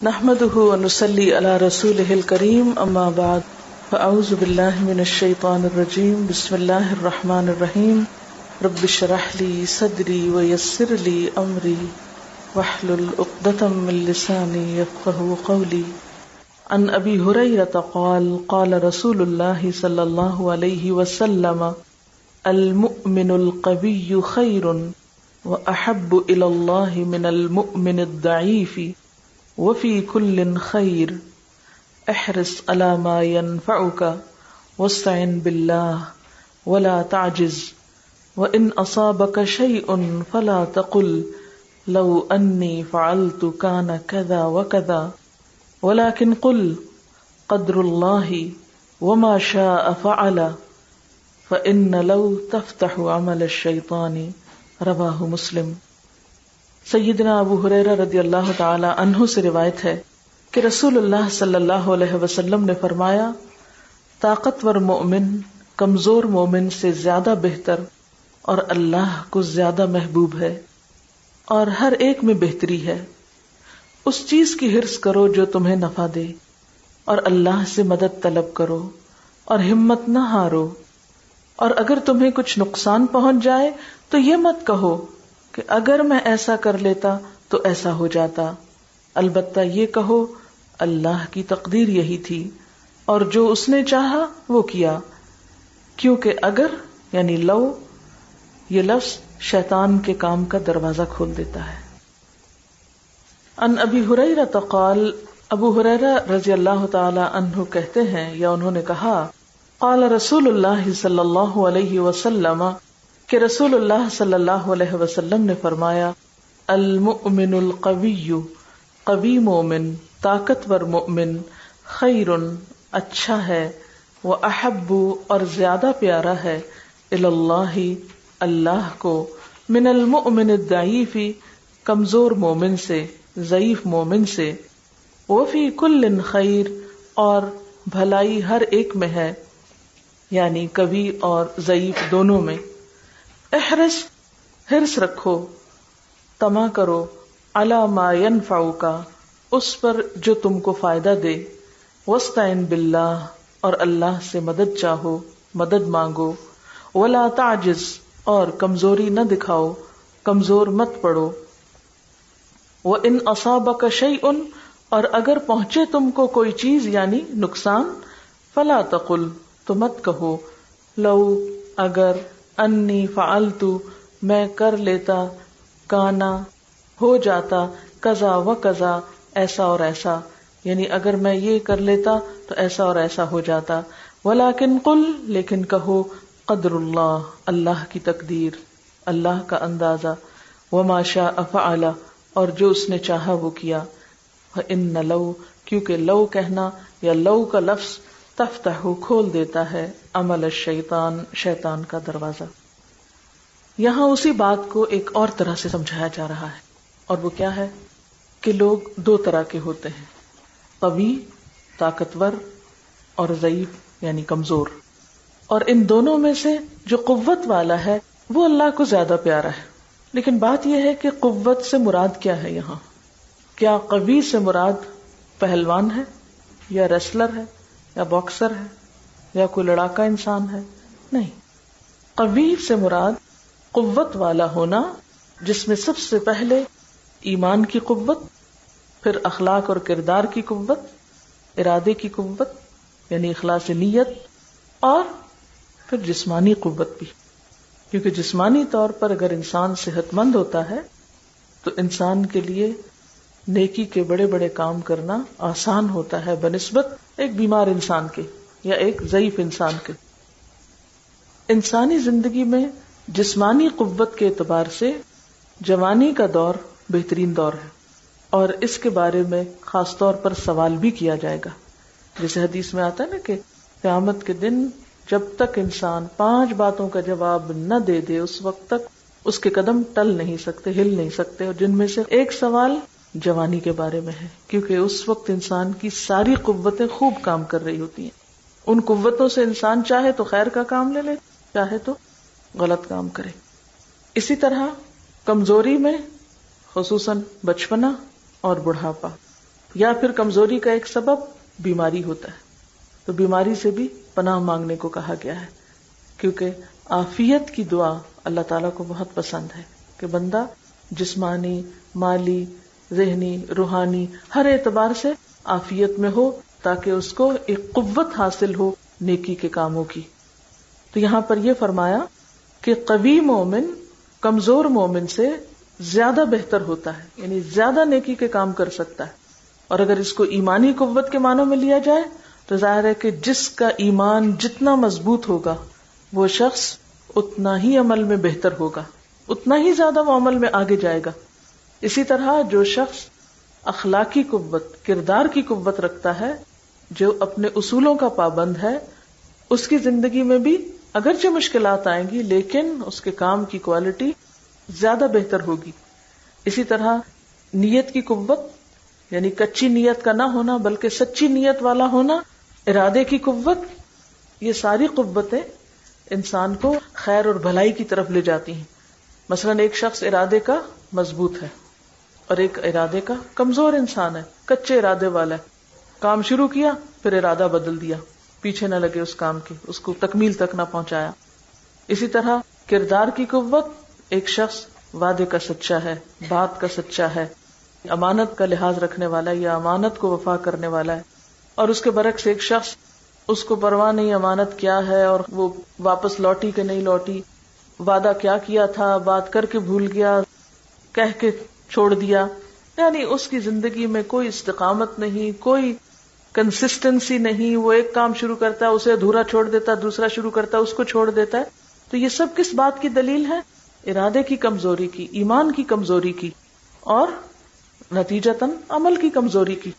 نحمده ونصلي على رسوله الكريم اما بعد فاعوذ بالله من الشيطان الرجيم بسم الله الرحمن الرحيم رب اشرح لي صدري ويسر لي امري واحلل عقدة من لساني يفقهوا قولي عن ابي هريرة قال قال رسول الله صلى الله عليه وسلم المؤمن القوي خير واحب الى الله من المؤمن الضعيف وفي كل خير احرص على ما ينفعك واستعن بالله ولا تعجز وإن أصابك شيء فلا تقل لو أني فعلت كان كذا وكذا ولكن قل قدر الله وما شاء فعل فإن لو تفتح عمل الشيطان رواه مسلم۔ سیدنا ابو ہریرہ رضی اللہ تعالی عنہ سے روایت ہے کہ رسول اللہ صلی اللہ علیہ وسلم نے فرمایا، طاقتور مومن کمزور مومن سے زیادہ بہتر اور اللہ کو زیادہ محبوب ہے، اور ہر ایک میں بہتری ہے۔ اس چیز کی حرص کرو جو تمہیں نفع دے، اور اللہ سے مدد طلب کرو اور ہمت نہ ہارو، اور اگر تمہیں کچھ نقصان پہنچ جائے تو یہ مت کہو کہ اگر میں ایسا کر لیتا تو ایسا ہو جاتا، البتہ یہ کہو اللہ کی تقدیر یہی تھی اور جو اس نے چاہا وہ کیا، کیونکہ اگر یعنی لو یہ لفظ شیطان کے کام کا دروازہ کھول دیتا ہے۔ ان ابی ہریرہ قال، ابو ہریرہ رضی اللہ تعالی عنہ کہتے ہیں یا انہوں نے کہا، قال رسول اللہ صلی اللہ علیہ وسلم کہ رسول اللہ صلی اللہ علیہ وسلم نے فرمایا، المؤمن القوی، قوی مومن طاقتور مومن، خیر اچھا ہے، واحب اور زیادہ پیارا ہے، الی اللہ اللہ کو، من المؤمن الضعیف کمزور مومن سے، ضعیف مومن سے، وفی کل خیر اور بھلائی ہر ایک میں ہے، یعنی قوی اور ضعیف دونوں میں۔ احرص حرص رکھو، طمع کرو، علی ما ینفعک اس پر جو تم کو فائدہ دے، واستعن باللہ اور اللہ سے مدد چاہو، مدد مانگو، ولا تعجز اور کمزوری نہ دکھاؤ، کمزور مت پڑو، وان اصابک شیء اور اگر پہنچے تم کو کوئی چیز یعنی نقصان، فلا تقل تو مت کہو، لو اگر، انی فعلت میں کر لیتا، کانا ہو جاتا، کذا و کذا ایسا اور ایسا، یعنی اگر میں یہ کر لیتا تو ایسا اور ایسا ہو جاتا، ولیکن قل لیکن کہو، قدر اللہ اللہ کی تقدیر، اللہ کا اندازہ، وما شاء فعل اور جو اس نے چاہا وہ کیا، ان لو کیونکہ لو کہنا یا لو کا لفظ تفتح کھول دیتا ہے عمل الشیطان شیطان کا دروازہ۔ یہاں اسی بات کو ایک اور طرح سے سمجھایا جا رہا ہے، اور وہ کیا ہے کہ لوگ دو طرح کے ہوتے ہیں، قوی طاقتور اور ضعیف یعنی کمزور، اور ان دونوں میں سے جو قوت والا ہے وہ اللہ کو زیادہ پیارا ہے۔ لیکن بات یہ ہے کہ قوت سے مراد کیا ہے یہاں؟ کیا قوی سے مراد پہلوان ہے یا ریسلر ہے یا باکسر ہے یا کوئی لڑاکا انسان ہے؟ نہیں، قوی سے مراد قوت والا ہونا جس میں سب سے پہلے ایمان کی قوت، پھر اخلاق اور کردار کی قوت، ارادے کی قوت یعنی اخلاص نیت، اور پھر جسمانی قوت بھی، کیونکہ جسمانی طور پر اگر انسان صحت مند ہوتا ہے تو انسان کے لیے نیکی کے بڑے بڑے کام کرنا آسان ہوتا ہے بنسبت ایک بیمار انسان کے یا ایک ضعیف انسان کے۔ انسانی زندگی میں جسمانی قوت کے اعتبار سے جوانی کا دور بہترین دور ہے، اور اس کے بارے میں خاص طور پر سوال بھی کیا جائے گا، جیسے حدیث میں آتا ہے نا کہ قیامت کے دن جب تک انسان 5 باتوں کا جواب نہ دے دے اس وقت تک اس کے قدم ٹل نہیں سکتے، ہل نہیں سکتے، اور جن میں سے ایک سوال جوانی کے بارے میں ہے، کیونکہ اس وقت انسان کی ساری قوتیں خوب کام کر رہی ہوتی ہیں۔ ان قوتوں سے انسان چاہے تو خیر کا کام لے لے، چاہے تو غلط کام کرے۔ اسی طرح کمزوری میں خصوصاً بچپنا اور بڑھاپا، یا پھر کمزوری کا ایک سبب بیماری ہوتا ہے، تو بیماری سے بھی پناہ مانگنے کو کہا گیا ہے، کیونکہ عافیت کی دعا اللہ تعالیٰ کو بہت پسند ہے کہ بندہ جسمانی، مالی، ذہنی، روحانی ہر اعتبار سے عافیت میں ہو، تاکہ اس کو ایک قوت حاصل ہو نیکی کے کاموں کی۔ تو یہاں پر یہ فرمایا کہ قوی مومن کمزور مومن سے زیادہ بہتر ہوتا ہے، یعنی زیادہ نیکی کے کام کر سکتا ہے۔ اور اگر اس کو ایمانی قوت کے معنوں میں لیا جائے تو ظاہر ہے کہ جس کا ایمان جتنا مضبوط ہوگا وہ شخص اتنا ہی عمل میں بہتر ہوگا، اتنا ہی زیادہ وہ عمل میں آگے جائے گا۔ اسی طرح جو شخص اخلاقی قوت، کردار کی قوت رکھتا ہے، جو اپنے اصولوں کا پابند ہے، اس کی زندگی میں بھی اگرچہ مشکلات آئیں گی لیکن اس کے کام کی کوالٹی زیادہ بہتر ہوگی۔ اسی طرح نیت کی قوت، یعنی کچی نیت کا نہ ہونا بلکہ سچی نیت والا ہونا، ارادے کی قوت، یہ ساری قوتیں انسان کو خیر اور بھلائی کی طرف لے جاتی ہیں۔ مثلا ایک شخص ارادے کا مضبوط ہے اور ایک ارادے کا کمزور انسان ہے، کچے ارادے والا ہے، کام شروع کیا پھر ارادہ بدل دیا، پیچھے نہ لگے اس کام کے، اس کو تکمیل تک نہ پہنچایا۔ اسی طرح کردار کی قوت، ایک شخص وعدے کا سچا ہے، بات کا سچا ہے، امانت کا لحاظ رکھنے والا ہے یا امانت کو وفا کرنے والا ہے، اور اس کے برعکس ایک شخص اس کو پرواہ نہیں امانت کیا ہے اور وہ واپس لوٹی کہ نہیں لوٹی، وعدہ کیا کیا تھا بات کر کے بھول گیا، کہہ کے چھوڑ دیا، یعنی اس کی زندگی میں کوئی استقامت نہیں، کوئی کنسسٹنسی نہیں، وہ ایک کام شروع کرتا ہے اسے ادھورا چھوڑ دیتا ہے، دوسرا شروع کرتا ہے اس کو چھوڑ دیتا ہے۔ تو یہ سب کس بات کی دلیل ہے؟ ارادے کی کمزوری کی، ایمان کی کمزوری کی، اور نتیجتاً عمل کی کمزوری کی۔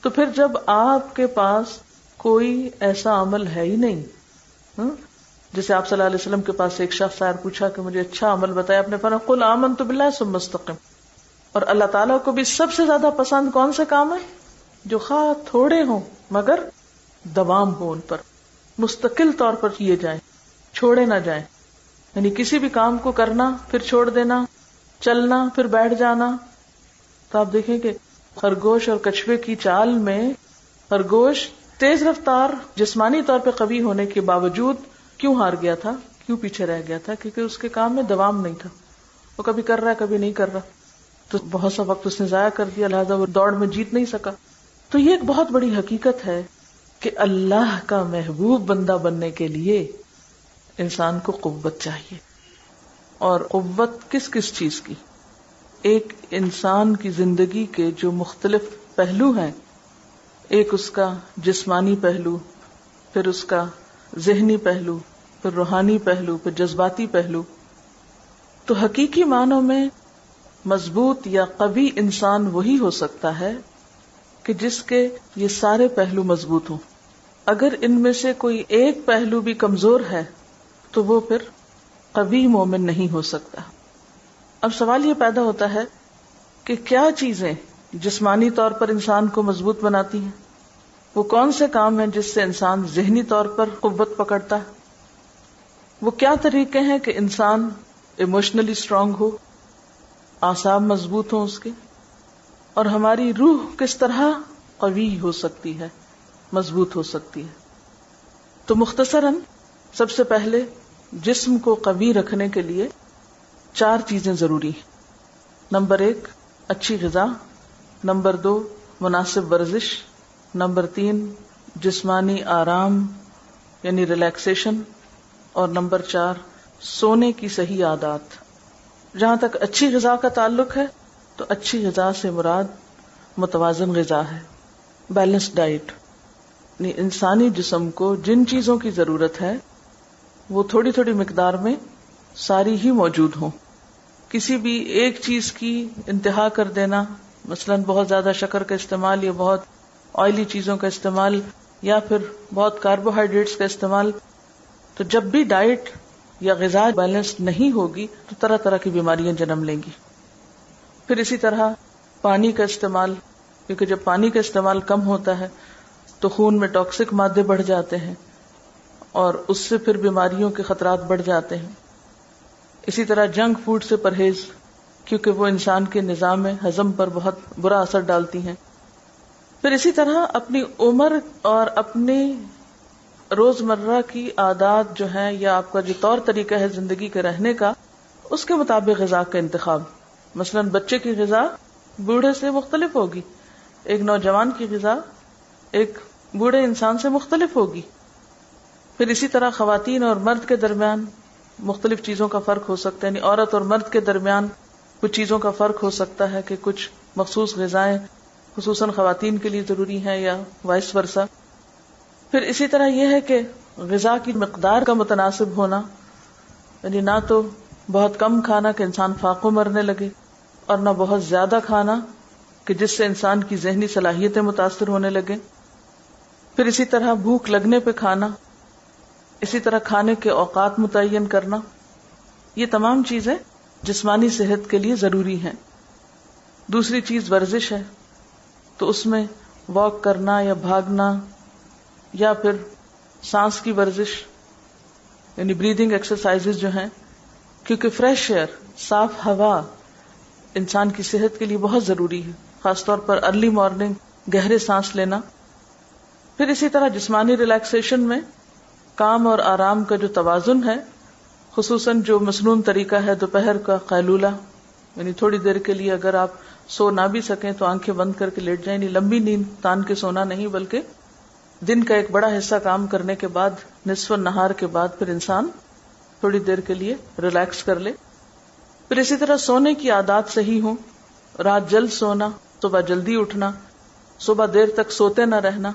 تو پھر جب آپ کے پاس کوئی ایسا عمل ہے ہی نہیں، جیسے آپ صلی اللہ علیہ وسلم کے پاس ایک شخص آیا پوچھا کہ مجھے اچھا عمل بتایا، آپ نے فرمایا قل آمنت باللہ ثم استقم۔ اور اللہ تعالیٰ کو بھی سب سے زیادہ پسند کون سے کام ہے؟ جو خواہ تھوڑے ہوں مگر دوام ہو، ان پر مستقل طور پر کیے جائیں، چھوڑے نہ جائیں۔ یعنی کسی بھی کام کو کرنا پھر چھوڑ دینا، چلنا پھر بیٹھ جانا۔ تو آپ دیکھیں کہ خرگوش اور کچھوے کی چال میں خرگوش تیز رفتار جسمانی طور پہ قوی ہونے کے باوجود کیوں ہار گیا تھا، کیوں پیچھے رہ گیا تھا؟ کیونکہ اس کے کام میں دوام نہیں تھا، وہ کبھی کر رہا ہے کبھی نہیں کر رہا، تو بہت سا وقت اس نے ضائع کر دیا، لہذا وہ دوڑ میں جیت نہیں سکا۔ تو یہ ایک بہت بڑی حقیقت ہے کہ اللہ کا محبوب بندہ بننے کے لیے انسان کو قوت چاہیے۔ اور قوت کس کس چیز کی؟ ایک انسان کی زندگی کے جو مختلف پہلو ہیں، ایک اس کا جسمانی پہلو، پھر اس کا ذہنی پہلو، پھر روحانی پہلو، پھر جذباتی پہلو۔ تو حقیقی معنوں میں مضبوط یا قوی انسان وہی ہو سکتا ہے کہ جس کے یہ سارے پہلو مضبوط ہوں۔ اگر ان میں سے کوئی ایک پہلو بھی کمزور ہے تو وہ پھر قوی مومن نہیں ہو سکتا۔ اب سوال یہ پیدا ہوتا ہے کہ کیا چیزیں جسمانی طور پر انسان کو مضبوط بناتی ہیں؟ وہ کون سے کام ہیں جس سے انسان ذہنی طور پر قوت پکڑتا ہے؟ وہ کیا طریقے ہیں کہ انسان ایموشنلی اسٹرانگ ہو، اعصاب مضبوط ہوں اس کے، اور ہماری روح کس طرح قوی ہو سکتی ہے، مضبوط ہو سکتی ہے؟ تو مختصراً سب سے پہلے جسم کو قوی رکھنے کے لیے 4 چیزیں ضروری ہیں۔ نمبر 1 اچھی غذا، نمبر 2 مناسب ورزش، نمبر 3 جسمانی آرام یعنی ریلیکسیشن، اور نمبر 4 سونے کی صحیح عادات۔ جہاں تک اچھی غذا کا تعلق ہے تو اچھی غذا سے مراد متوازن غذا ہے، بیلنس ڈائٹ، یعنی انسانی جسم کو جن چیزوں کی ضرورت ہے وہ تھوڑی تھوڑی مقدار میں ساری ہی موجود ہوں۔ کسی بھی ایک چیز کی انتہا کر دینا، مثلاً بہت زیادہ شکر کا استعمال یا بہت آئلی چیزوں کا استعمال یا پھر بہت کاربوہائیڈریٹس کا استعمال، تو جب بھی ڈائٹ یا غذا بیلنس نہیں ہوگی تو طرح طرح کی بیماریاں جنم لیں گی۔ پھر اسی طرح پانی کا استعمال، کیونکہ جب پانی کا استعمال کم ہوتا ہے تو خون میں ٹاکسک مادے بڑھ جاتے ہیں اور اس سے پھر بیماریوں کے خطرات بڑھ جاتے ہیں۔ اسی طرح جنک فوڈ سے پرہیز، کیونکہ وہ انسان کے نظام ہضم پر بہت برا اثر ڈالتی ہیں۔ پھر اسی طرح اپنی عمر اور اپنی روزمرہ کی عادات جو ہیں یا آپ کا جو طور طریقہ ہے زندگی کے رہنے کا، اس کے مطابق غذا کا انتخاب. مثلا بچے کی غذا بوڑھے سے مختلف ہوگی، ایک نوجوان کی غذا ایک بوڑھے انسان سے مختلف ہوگی. پھر اسی طرح خواتین اور مرد کے درمیان مختلف چیزوں کا فرق ہو سکتا ہے، یعنی عورت اور مرد کے درمیان کچھ چیزوں کا فرق ہو سکتا ہے کہ کچھ مخصوص غذائیں خصوصاً خواتین کے لیے ضروری ہیں یا وائس ورثہ. پھر اسی طرح یہ ہے کہ غذا کی مقدار کا متناسب ہونا، یعنی نہ تو بہت کم کھانا کہ انسان فاقوں مرنے لگے، اور نہ بہت زیادہ کھانا کہ جس سے انسان کی ذہنی صلاحیتیں متاثر ہونے لگے. پھر اسی طرح بھوک لگنے پہ کھانا، اسی طرح کھانے کے اوقات متعین کرنا، یہ تمام چیزیں جسمانی صحت کے لیے ضروری ہیں. دوسری چیز ورزش ہے، تو اس میں واک کرنا یا بھاگنا یا پھر سانس کی ورزش یعنی بریدنگ ایکسرسائزز جو ہیں، کیونکہ فریش ایئر، صاف ہوا انسان کی صحت کے لیے بہت ضروری ہے، خاص طور پر ارلی مارننگ گہرے سانس لینا. پھر اسی طرح جسمانی ریلیکسیشن میں کام اور آرام کا جو توازن ہے، خصوصاً جو مسنون طریقہ ہے دوپہر کا قیلولہ، یعنی تھوڑی دیر کے لیے اگر آپ سو نہ بھی سکیں تو آنکھیں بند کر کے لیٹ جائیں، یعنی لمبی نیند تان کے سونا نہیں بلکہ دن کا ایک بڑا حصہ کام کرنے کے بعد نصف النہار کے بعد پھر انسان تھوڑی دیر کے لیے ریلیکس کر لے. پھر اسی طرح سونے کی عادات صحیح ہوں، رات جلد سونا، صبح جلدی اٹھنا، صبح دیر تک سوتے نہ رہنا،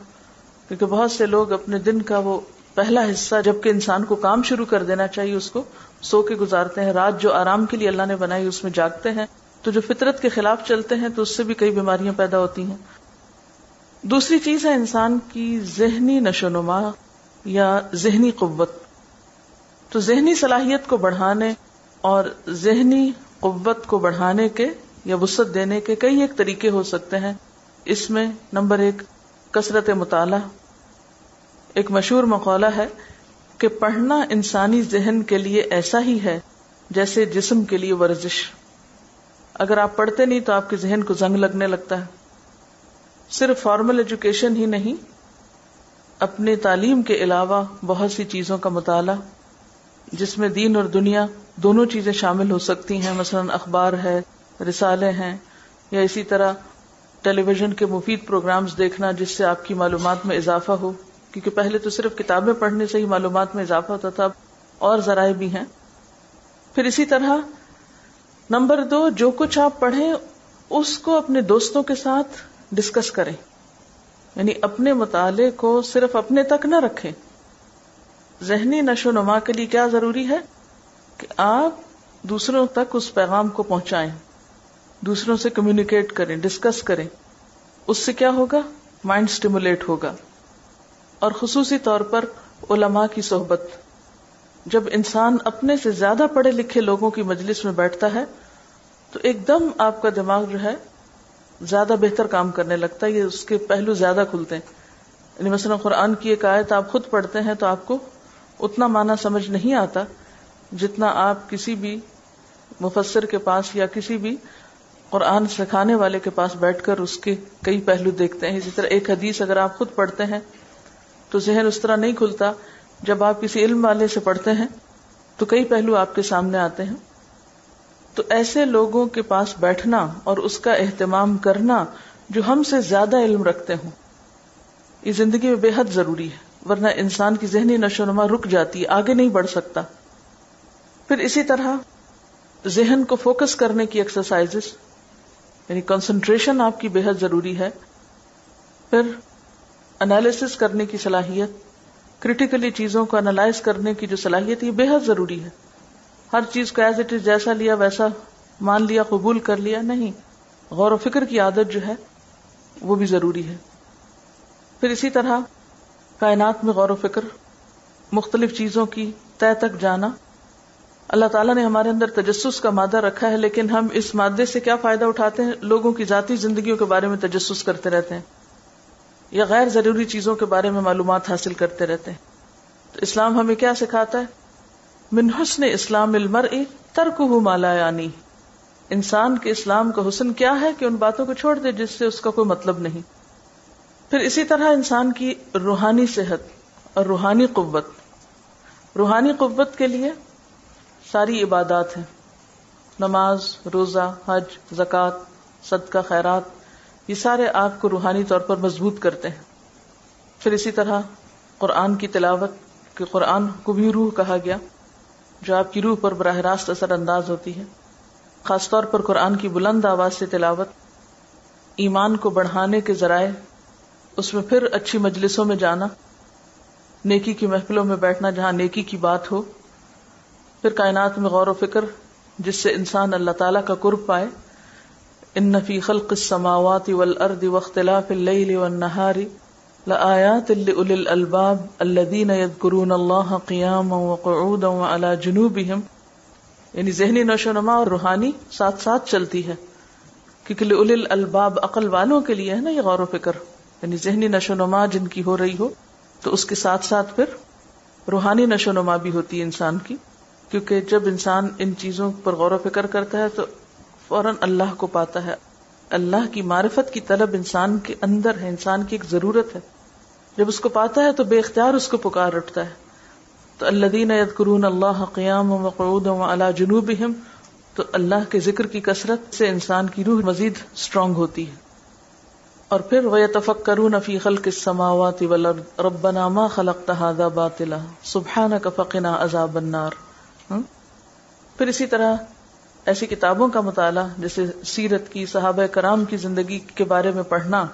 کیونکہ بہت سے لوگ اپنے دن کا وہ پہلا حصہ جبکہ انسان کو کام شروع کر دینا چاہیے اس کو سو کے گزارتے ہیں. رات جو آرام کے لیے اللہ نے بنائی اس میں جاگتے ہیں، تو جو فطرت کے خلاف چلتے ہیں تو اس سے بھی کئی بیماریاں پیدا ہوتی ہیں. دوسری چیز ہے انسان کی ذہنی نشوونما یا ذہنی قوت. تو ذہنی صلاحیت کو بڑھانے اور ذہنی قوت کو بڑھانے کے یا وسعت دینے کے کئی ایک طریقے ہو سکتے ہیں. اس میں نمبر 1 کثرت مطالعہ. ایک مشہور مقولہ ہے کہ پڑھنا انسانی ذہن کے لیے ایسا ہی ہے جیسے جسم کے لیے ورزش. اگر آپ پڑھتے نہیں تو آپ کے ذہن کو زنگ لگنے لگتا ہے. صرف فارمل ایجوکیشن ہی نہیں، اپنے تعلیم کے علاوہ بہت سی چیزوں کا مطالعہ جس میں دین اور دنیا دونوں چیزیں شامل ہو سکتی ہیں. مثلا اخبار ہے، رسالے ہیں، یا اسی طرح ٹیلی ویژن کے مفید پروگرامز دیکھنا جس سے آپ کی معلومات میں اضافہ ہو، کیونکہ پہلے تو صرف کتابیں پڑھنے سے ہی معلومات میں اضافہ ہوتا تھا، اب اور ذرائع بھی ہیں. پھر اسی طرح نمبر 2 جو کچھ آپ پڑھیں اس کو اپنے دوستوں کے ساتھ ڈسکس کریں، یعنی اپنے مطالعے کو صرف اپنے تک نہ رکھیں. ذہنی نشو و نما کے لیے کیا ضروری ہے کہ آپ دوسروں تک اس پیغام کو پہنچائیں، دوسروں سے کمیونیکیٹ کریں، ڈسکس کریں. اس سے کیا ہوگا؟ مائنڈ سٹیمولیٹ ہوگا. اور خصوصی طور پر علماء کی صحبت. جب انسان اپنے سے زیادہ پڑھے لکھے لوگوں کی مجلس میں بیٹھتا ہے تو ایک دم آپ کا دماغ جو ہے زیادہ بہتر کام کرنے لگتا ہے، یہ اس کے پہلو زیادہ کھلتے ہیں. یعنی مثلا قرآن کی ایک آیت آپ خود پڑھتے ہیں تو آپ کو اتنا معنی سمجھ نہیں آتا جتنا آپ کسی بھی مفسر کے پاس یا کسی بھی قرآن سکھانے والے کے پاس بیٹھ کر اس کے کئی پہلو دیکھتے ہیں. اسی طرح ایک حدیث اگر آپ خود پڑھتے ہیں تو ذہن اس طرح نہیں کھلتا. جب آپ کسی علم والے سے پڑھتے ہیں تو کئی پہلو آپ کے سامنے آتے ہیں. تو ایسے لوگوں کے پاس بیٹھنا اور اس کا اہتمام کرنا جو ہم سے زیادہ علم رکھتے ہوں، یہ زندگی میں بے حد ضروری ہے، ورنہ انسان کی ذہنی نشو و نما رک جاتی ہے، آگے نہیں بڑھ سکتا. پھر اسی طرح ذہن کو فوکس کرنے کی ایکسرسائزز، یعنی کنسنٹریشن آپ کی بے حد ضروری ہے. پھر انالیسس کرنے کی صلاحیت، کریٹیکلی چیزوں کو انالائز کرنے کی جو صلاحیت یہ بے حد ضروری ہے. ہر چیز کو ایز اٹ از جیسا لیا ویسا مان لیا، قبول کر لیا نہیں. غور و فکر کی عادت جو ہے وہ بھی ضروری ہے. پھر اسی طرح کائنات میں غور و فکر، مختلف چیزوں کی تہ تک جانا. اللہ تعالیٰ نے ہمارے اندر تجسس کا مادہ رکھا ہے، لیکن ہم اس مادے سے کیا فائدہ اٹھاتے ہیں؟ لوگوں کی ذاتی زندگیوں کے بارے میں تجسس کرتے رہتے ہیں یا غیر ضروری چیزوں کے بارے میں معلومات حاصل کرتے رہتے ہیں. تو اسلام ہمیں کیا سکھاتا ہے؟ من حسن اسلام المرء ترکہ ما لا یعنی. انسان کے اسلام کا حسن کیا ہے کہ ان باتوں کو چھوڑ دے جس سے اس کا کوئی مطلب نہیں. پھر اسی طرح انسان کی روحانی صحت اور روحانی قوت کے لیے ساری عبادات ہیں، نماز، روزہ، حج، زکوٰۃ، صدقہ، خیرات، یہ سارے آپ کو روحانی طور پر مضبوط کرتے ہیں۔ پھر اسی طرح قرآن کی تلاوت، کہ قرآن کو بھی روح کہا گیا، جو آپ کی روح پر براہ راست اثر انداز ہوتی ہے۔ خاص طور پر قرآن کی بلند آواز سے تلاوت ایمان کو بڑھانے کے ذرائع، اس میں پھر اچھی مجلسوں میں جانا، نیکی کی محفلوں میں بیٹھنا جہاں نیکی کی بات ہو، پھر کائنات میں غور و فکر جس سے انسان اللہ تعالیٰ کا قرب پائے۔ ان فی خلق السماوات والارض واختلاف اللیل والنہار لآیات لأولی الالباب الذین یذکرون اللہ قیاما وقعودا وعلی جنوبہم، یعنی ذہنی نشو و نما اور روحانی ساتھ ساتھ چلتی ہے، کیونکہ لأولی الالباب عقل والوں کے لیے ہے نا یہ غور و فکر، یعنی ذہنی نشو و نما جن کی ہو رہی ہو تو اس کے ساتھ ساتھ پھر روحانی نشو و نما بھی ہوتی ہے انسان کی، کیونکہ جب انسان ان چیزوں پر غور و فکر کرتا ہے تو فوراً اللہ کو پاتا ہے۔ اللہ کی معرفت کی طلب انسان کے اندر ہے، انسان کی ایک ضرورت ہے، جب اس کو پاتا ہے تو بے اختیار اس کو پکار اٹھتا ہے۔ تو الذین یذکرون اللہ قیاما وقعودا وعلی جنوبہم، تو اللہ کے ذکر کی کثرت سے انسان کی روح مزید اسٹرانگ ہوتی ہے۔ اور پھر وَيَتَفَكَّرُونَ فِي خَلْقِ السَّمَاوَاتِ وَالْأَرْضِ رَبَّنَا مَا خَلَقْتَ هَذَا بَاطِلًا سُبْحَانَكَ فَقِنَا عَذَابَ النَّارِ۔ پھر اسی طرح ایسی کتابوں کا مطالعہ جیسے سیرت کی، صحابہ کرام کی زندگی کے بارے میں پڑھنا،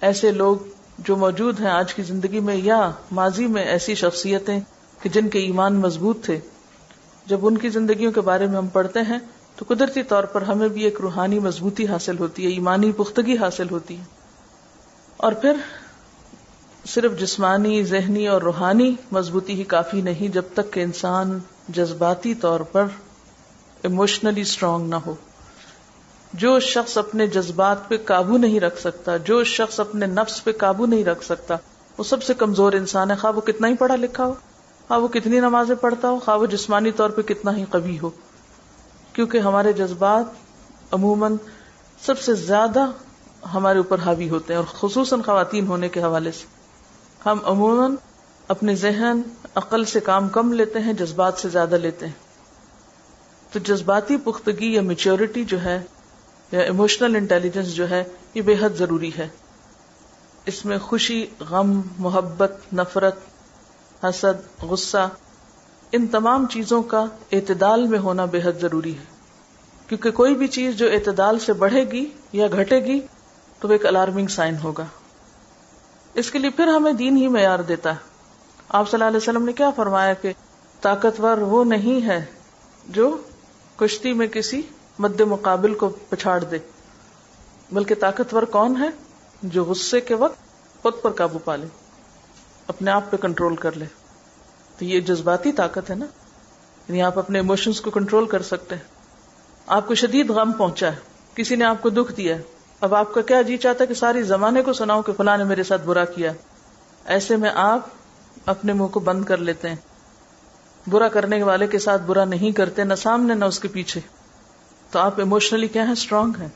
ایسے لوگ جو موجود ہیں آج کی زندگی میں یا ماضی میں، ایسی شخصیتیں کہ جن کے ایمان مضبوط تھے، جب ان کی زندگیوں کے بارے میں ہم پڑھتے ہیں تو قدرتی طور پر ہمیں بھی ایک روحانی مضبوطی حاصل ہوتی ہے، ایمانی پختگی حاصل ہوتی ہے۔ اور پھر صرف جسمانی، ذہنی اور روحانی مضبوطی ہی کافی نہیں جب تک کہ انسان جذباتی طور پر ایموشنلی اسٹرانگ نہ ہو۔ جو شخص اپنے جذبات پہ قابو نہیں رکھ سکتا، جو شخص اپنے نفس پہ قابو نہیں رکھ سکتا، وہ سب سے کمزور انسان ہے، خواہ وہ کتنا ہی پڑھا لکھا ہو، خواہ وہ کتنی نمازیں پڑھتا ہو، خواہ وہ جسمانی طور پہ کتنا ہی قوی ہو، کیونکہ ہمارے جذبات عموماً سب سے زیادہ ہمارے اوپر حاوی ہوتے ہیں، اور خصوصاً خواتین ہونے کے حوالے سے ہم عموماً اپنے ذہن، عقل سے کام کم لیتے ہیں، جذبات سے زیادہ لیتے ہیں۔ تو جذباتی پختگی یا میچورٹی جو ہے، یا ایموشنل انٹیلیجنس جو ہے، یہ بے حد ضروری ہے۔ اس میں خوشی، غم، محبت، نفرت، حسد، غصہ، ان تمام چیزوں کا اعتدال میں ہونا بے حد ضروری ہے، کیونکہ کوئی بھی چیز جو اعتدال سے بڑھے گی یا گھٹے گی تو وہ ایک الارمنگ سائن ہوگا۔ اس کے لیے پھر ہمیں دین ہی معیار دیتا ہے۔ آپ صلی اللہ علیہ وسلم نے کیا فرمایا کہ طاقتور وہ نہیں ہے جو کشتی میں کسی مد مقابل کو پچھاڑ دے، بلکہ طاقتور کون ہے جو غصے کے وقت خود پر قابو پا لے، اپنے آپ پہ کنٹرول کر لے۔ تو یہ جذباتی طاقت ہے نا، یعنی آپ اپنے ایموشنز کو کنٹرول کر سکتے ہیں۔ آپ کو شدید غم پہنچا ہے، کسی نے آپ کو دکھ دیا ہے، اب آپ کا کیا جی چاہتا ہے کہ ساری زمانے کو سناؤ کہ فلاں نے میرے ساتھ برا کیا۔ ایسے میں آپ اپنے منہ کو بند کر لیتے ہیں، برا کرنے والے کے ساتھ برا نہیں کرتے، نہ سامنے نہ اس کے پیچھے۔ تو آپ ایموشنلی کیا ہیں؟ اسٹرانگ ہیں۔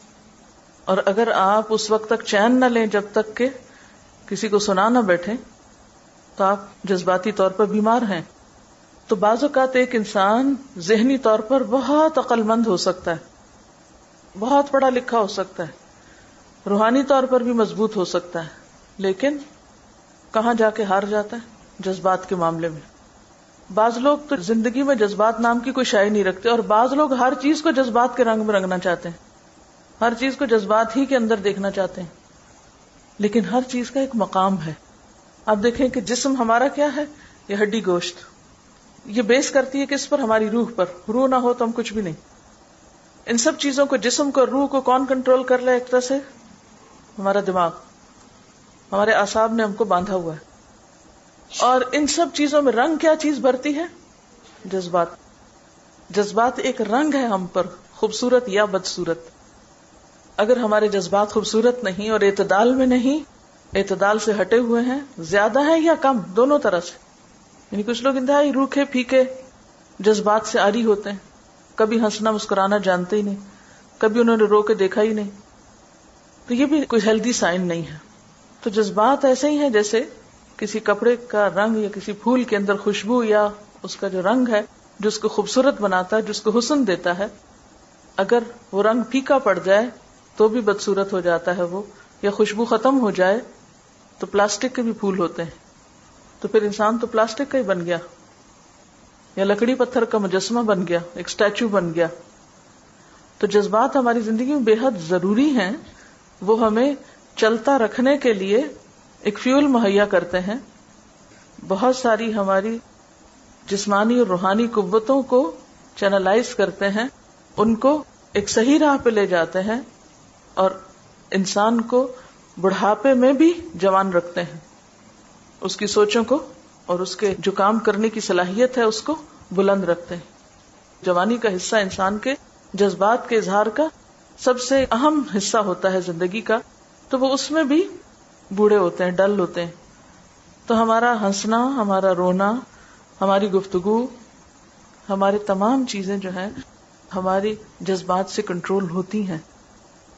اور اگر آپ اس وقت تک چین نہ لیں جب تک کہ کسی کو سنا نہ بیٹھیں تو آپ جذباتی طور پر بیمار ہیں۔ تو بعض اوقات ایک انسان ذہنی طور پر بہت عقل مند ہو سکتا ہے، بہت پڑھا لکھا ہو سکتا ہے، روحانی طور پر بھی مضبوط ہو سکتا ہے، لیکن کہاں جا کے ہار جاتا ہے؟ جذبات کے معاملے میں۔ بعض لوگ تو زندگی میں جذبات نام کی کوئی شے نہیں رکھتے، اور بعض لوگ ہر چیز کو جذبات کے رنگ میں رنگنا چاہتے ہیں، ہر چیز کو جذبات ہی کے اندر دیکھنا چاہتے ہیں۔ لیکن ہر چیز کا ایک مقام ہے۔ آپ دیکھیں کہ جسم ہمارا کیا ہے؟ یہ ہڈی گوشت، یہ بیس کرتی ہے کس پر؟ ہماری روح پر۔ روح نہ ہو تو ہم کچھ بھی نہیں۔ ان سب چیزوں کو، جسم کو، روح کو کون کنٹرول کر رہا ہے؟ ایک طرح سے ہمارا دماغ، ہمارے اعصاب نے ہم کو باندھا ہوا ہے۔ اور ان سب چیزوں میں رنگ کیا چیز بھرتی ہے؟ جذبات۔ جذبات ایک رنگ ہے ہم پر، خوبصورت یا بدصورت۔ اگر ہمارے جذبات خوبصورت نہیں اور اعتدال میں نہیں، اعتدال سے ہٹے ہوئے ہیں، زیادہ ہیں یا کم، دونوں طرح سے، یعنی کچھ لوگ انتہائی روکھے پھیکے جذبات سے عاری ہوتے ہیں، کبھی ہنسنا مسکرانا جانتے ہی نہیں، کبھی انہوں نے رو کے دیکھا ہی نہیں، تو یہ بھی کوئی ہیلدی سائن نہیں ہے۔ تو جذبات ایسے ہی ہیں جیسے کسی کپڑے کا رنگ یا کسی پھول کے اندر خوشبو یا اس کا جو رنگ ہے جو اس کو خوبصورت بناتا ہے، جس کو حسن دیتا ہے، اگر وہ رنگ پھیکا پڑ جائے تو بھی بدصورت ہو جاتا ہے وہ، یا خوشبو ختم ہو جائے تو پلاسٹک کے بھی پھول ہوتے ہیں، تو پھر انسان تو پلاسٹک کا ہی بن گیا، یا لکڑی پتھر کا مجسمہ بن گیا، ایک سٹیچو بن گیا. تو جذبات ہماری زندگی میں بے حد ضروری ہیں، وہ ہمیں چلتا رکھنے کے لیے ایک فیول مہیا کرتے ہیں، بہت ساری ہماری جسمانی اور روحانی قوتوں کو چینلائز کرتے ہیں، ان کو ایک صحیح راہ پہ لے جاتے ہیں، اور انسان کو بڑھاپے میں بھی جوان رکھتے ہیں، اس کی سوچوں کو اور اس کے جو کام کرنے کی صلاحیت ہے اس کو بلند رکھتے ہیں. جوانی کا حصہ انسان کے جذبات کے اظہار کا سب سے اہم حصہ ہوتا ہے زندگی کا، تو وہ اس میں بھی بوڑھے ہوتے ہیں، ڈل ہوتے ہیں. تو ہمارا ہنسنا، ہمارا رونا، ہماری گفتگو، ہماری تمام چیزیں جو ہیں ہماری جذبات سے کنٹرول ہوتی ہیں.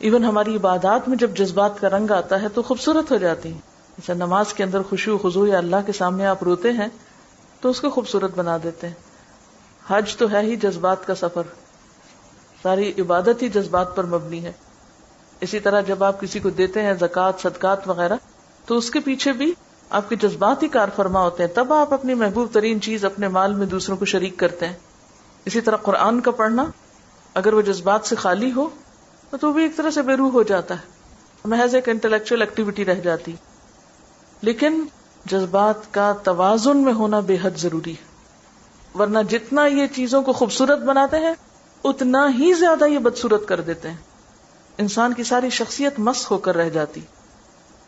ایون ہماری عبادات میں جب جذبات کا رنگ آتا ہے تو خوبصورت ہو جاتی ہیں. جیسے نماز کے اندر خشوع خضوع یا اللہ کے سامنے آپ روتے ہیں تو اس کو خوبصورت بنا دیتے ہیں. حج تو ہے ہی جذبات کا سفر، ساری عبادت ہی جذبات پر مبنی ہے. اسی طرح جب آپ کسی کو دیتے ہیں زکوٰۃ، صدقات وغیرہ، تو اس کے پیچھے بھی آپ کے جذبات ہی کار فرما ہوتے ہیں، تب آپ اپنی محبوب ترین چیز اپنے مال میں دوسروں کو شریک کرتے ہیں. اسی طرح قرآن کا پڑھنا اگر وہ جذبات سے خالی ہو تو وہ بھی ایک طرح سے بے روح ہو جاتا ہے، محض ایک انٹلیکچوئل ایکٹیویٹی رہ جاتی. لیکن جذبات کا توازن میں ہونا بے حد ضروری ہے، ورنہ جتنا یہ چیزوں کو خوبصورت بناتے ہیں اتنا ہی زیادہ یہ بدصورت کر دیتے ہیں. انسان کی ساری شخصیت مسخ ہو کر رہ جاتی.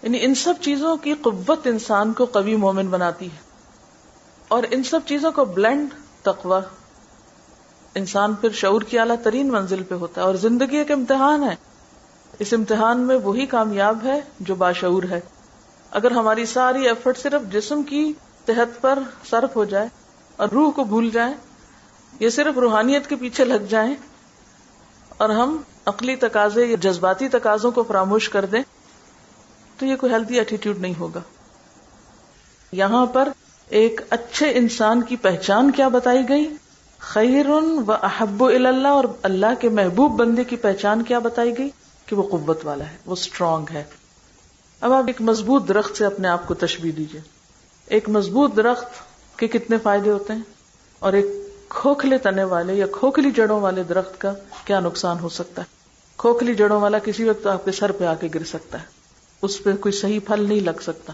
یعنی ان سب چیزوں کی قوت انسان کو قوی مومن بناتی ہے، اور ان سب چیزوں کو بلینڈ تقوی انسان پھر شعور کی اعلیٰ ترین منزل پہ ہوتا ہے. اور زندگی ایک امتحان ہے، اس امتحان میں وہی کامیاب ہے جو باشعور ہے. اگر ہماری ساری ایفرٹ صرف جسم کی صحت پر صرف ہو جائے اور روح کو بھول جائیں، یا صرف روحانیت کے پیچھے لگ جائیں اور ہم عقلی تقاضے یا جذباتی تقاضوں کو فراموش کر دیں، تو یہ کوئی ہیلتھی ایٹیٹیوڈ نہیں ہوگا. یہاں پر ایک اچھے انسان کی پہچان کیا بتائی گئی؟ خیر و احب الی اللہ. اور اللہ کے محبوب بندے کی پہچان کیا بتائی گئی؟ کہ وہ قوت والا ہے، وہ اسٹرانگ ہے. اب آپ ایک مضبوط درخت سے اپنے آپ کو تشبیہ دیجیے. ایک مضبوط درخت کے کتنے فائدے ہوتے ہیں، اور ایک کھوکھلے تنے والے یا کھوکھلی جڑوں والے درخت کا کیا نقصان ہو سکتا ہے. کھوکھلی جڑوں والا کسی وقت آپ کے سر پہ آ کے گر سکتا ہے، اس پہ کوئی صحیح پھل نہیں لگ سکتا.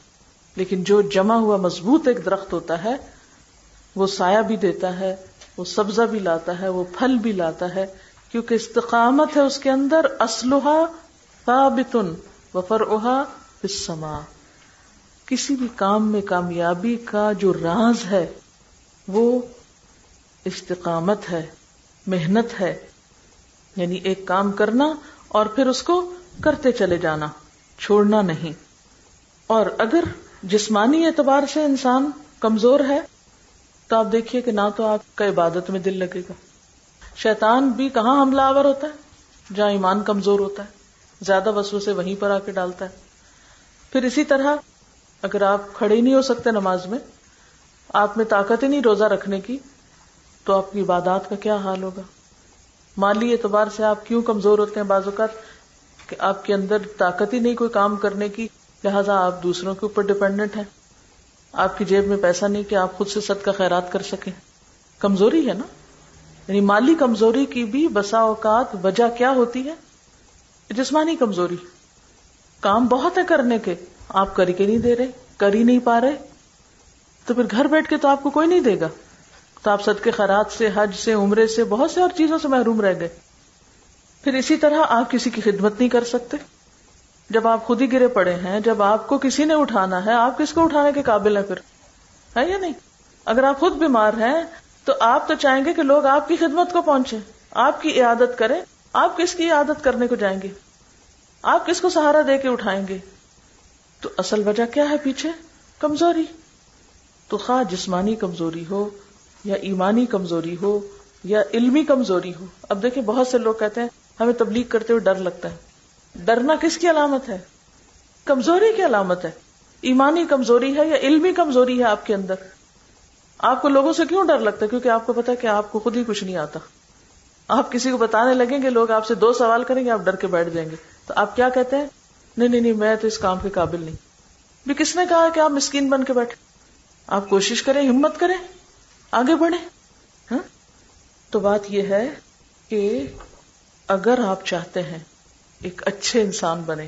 لیکن جو جمع ہوا مضبوط ایک درخت ہوتا ہے وہ سایہ بھی دیتا ہے، وہ سبزہ بھی لاتا ہے، وہ پھل بھی لاتا ہے، کیونکہ استقامت ہے اس کے اندر. اصلها ثابت وفرعها فی السماء. کسی بھی کام میں کامیابی کا جو راز ہے وہ استقامت ہے، محنت ہے. یعنی ایک کام کرنا اور پھر اس کو کرتے چلے جانا، چھوڑنا نہیں. اور اگر جسمانی اعتبار سے انسان کمزور ہے تو آپ دیکھیے کہ نہ تو آپ کا عبادت میں دل لگے گا. شیطان بھی کہاں حملہ آور ہوتا ہے؟ جہاں ایمان کمزور ہوتا ہے، زیادہ وسوسے وہیں پر آ کے ڈالتا ہے. پھر اسی طرح اگر آپ کھڑے ہی نہیں ہو سکتے نماز میں، آپ میں طاقت ہی نہیں روزہ رکھنے کی، تو آپ کی عبادات کا کیا حال ہوگا؟ مالی اعتبار سے آپ کیوں کمزور ہوتے ہیں بعض اوقات؟ کہ آپ کے اندر طاقت ہی نہیں کوئی کام کرنے کی، لہٰذا آپ دوسروں کے اوپر ڈیپینڈنٹ ہیں. آپ کی جیب میں پیسہ نہیں کہ آپ خود سے صدقہ خیرات کر سکیں. کمزوری ہے نا. یعنی مالی کمزوری کی بھی بسا اوقات وجہ کیا ہوتی ہے؟ جسمانی کمزوری. کام بہت ہے کرنے کے، آپ کر کے نہیں دے رہے، کر ہی نہیں پا رہے، تو پھر گھر بیٹھ کے تو آپ کو کوئی نہیں دے گا. تو آپ صدقے خیرات سے، حج سے، عمرے سے، بہت سے اور چیزوں سے محروم رہ گئے. پھر اسی طرح آپ کسی کی خدمت نہیں کر سکتے. جب آپ خود ہی گرے پڑے ہیں، جب آپ کو کسی نے اٹھانا ہے، آپ کس کو اٹھانے کے قابل ہیں پھر؟ ہے یا نہیں؟ اگر آپ خود بیمار ہیں تو آپ تو چاہیں گے کہ لوگ آپ کی خدمت کو پہنچیں، آپ کی عیادت کریں. آپ کس کی عیادت کرنے کو جائیں گے؟ آپ کس کو سہارا دے کے اٹھائیں گے؟ تو اصل وجہ کیا ہے پیچھے؟ کمزوری. تو خواہ جسمانی کمزوری ہو یا ایمانی کمزوری ہو یا علمی کمزوری ہو. اب دیکھیں بہت سے لوگ کہتے ہیں ہمیں تبلیغ کرتے ہوئے ڈر لگتا ہے. ڈرنا کس کی علامت ہے؟ کمزوری کی علامت ہے. ایمانی کمزوری ہے یا علمی کمزوری ہے آپ کے اندر؟ آپ کو لوگوں سے کیوں ڈر لگتا ہے؟ کیونکہ آپ کو پتا ہے کہ آپ کو خود ہی کچھ نہیں آتا. آپ کسی کو بتانے لگیں گے، لوگ آپ سے 2 سوال کریں گے، آپ ڈر کے بیٹھ جائیں گے. تو آپ کیا کہتے ہیں؟ نہیں میں تو اس کام کے قابل نہیں. بھی کس نے کہا کہ آپ مسکین بن کے بیٹھے؟ آپ کوشش کریں، ہمت کریں، آگے بڑھیں. ہاں، تو بات یہ ہے کہ اگر آپ چاہتے ہیں ایک اچھے انسان بنے،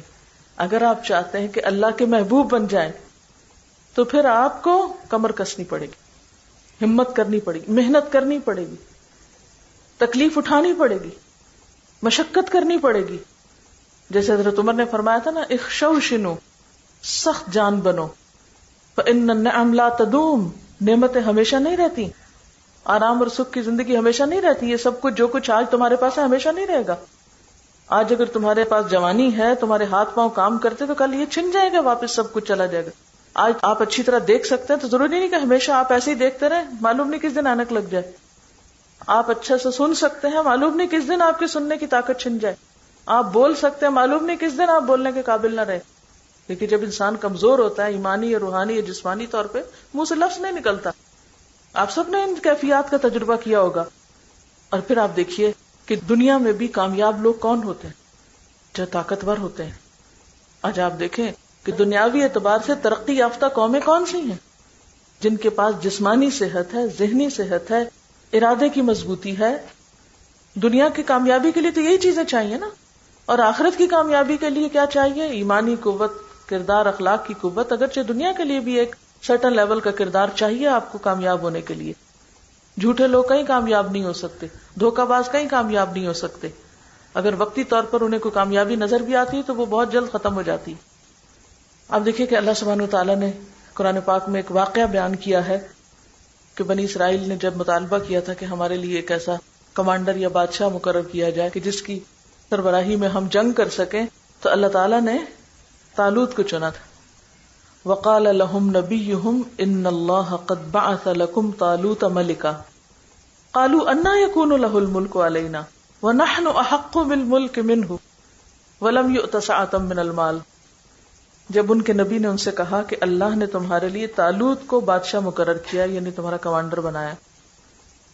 اگر آپ چاہتے ہیں کہ اللہ کے محبوب بن جائیں، تو پھر آپ کو کمر کسنی پڑے گی، ہمت کرنی پڑے گی، محنت کرنی پڑے گی، تکلیف اٹھانی پڑے گی، مشقت کرنی پڑے گی. جیسے حضرت عمر نے فرمایا تھا نا، اخشوشنو، سخت جان بنو، فإن النعم لا تدوم، نعمتیں ہمیشہ نہیں رہتی، آرام اور سکھ کی زندگی ہمیشہ نہیں رہتی. یہ سب کچھ جو کچھ آج تمہارے پاس ہے ہمیشہ نہیں رہے گا. آج اگر تمہارے پاس جوانی ہے، تمہارے ہاتھ پاؤں کام کرتے، تو کل یہ چھن جائے گا، واپس سب کچھ چلا جائے گا. آج آپ اچھی طرح دیکھ سکتے ہیں تو ضروری نہیں کہ ہمیشہ آپ ایسے ہی دیکھتے رہیں، معلوم نہیں کس دن اینک لگ جائے. آپ اچھا سے سن سکتے ہیں، معلوم نہیں کس دن آپ کی سننے کی طاقت چھن جائے. آپ بول سکتے ہیں، معلوم نہیں کس دن آپ بولنے کے قابل نہ رہے. کیونکہ جب انسان کمزور ہوتا ہے، ایمانی یا روحانی یا جسمانی طور پہ، منہ سے لفظ نہیں نکلتا. آپ سب نے ان کیفیات کا تجربہ کیا ہوگا. اور پھر آپ دیکھیے کہ دنیا میں بھی کامیاب لوگ کون ہوتے ہیں؟ جو طاقتور ہوتے ہیں. آج آپ دیکھیں کہ دنیاوی اعتبار سے ترقی یافتہ قومیں کون سی ہیں؟ جن کے پاس جسمانی صحت ہے، ذہنی صحت ہے، ارادے کی مضبوطی ہے. دنیا کی کامیابی کے لیے تو یہی چیزیں چاہیے نا. اور آخرت کی کامیابی کے لیے کیا چاہیے؟ ایمانی قوت، کردار، اخلاق کی قوت. اگرچہ دنیا کے لیے بھی ایک سرٹن لیول کا کردار چاہیے آپ کو کامیاب ہونے کے لیے. جھوٹے لوگ کہیں کامیاب نہیں ہو سکتے، دھوکہ باز کہیں کامیاب نہیں ہو سکتے. اگر وقتی طور پر انہیں کوئی کامیابی نظر بھی آتی ہے تو وہ بہت جلد ختم ہو جاتی. آپ دیکھیں کہ اللہ سبحانہ وتعالیٰ نے قرآن پاک میں ایک واقعہ بیان کیا ہے کہ بنی اسرائیل نے جب مطالبہ کیا تھا کہ ہمارے لیے ایک ایسا کمانڈر یا بادشاہ مقرر کیا جائے کہ جس کی سربراہی میں ہم جنگ کر سکیں، تو اللہ تعالیٰ نے طالوت کو چنا تھا. وقال لهم نبيهم ان الله قد بعث لكم طالوت ملكا قالوا انا يكون له الملك علينا ونحن احق بالملك منه ولم يؤت سعة من المال. جب ان کے نبی نے ان سے کہا کہ اللہ نے تمہارے لیے طالوت کو بادشاہ مقرر کیا، یعنی تمہارا کمانڈر بنایا.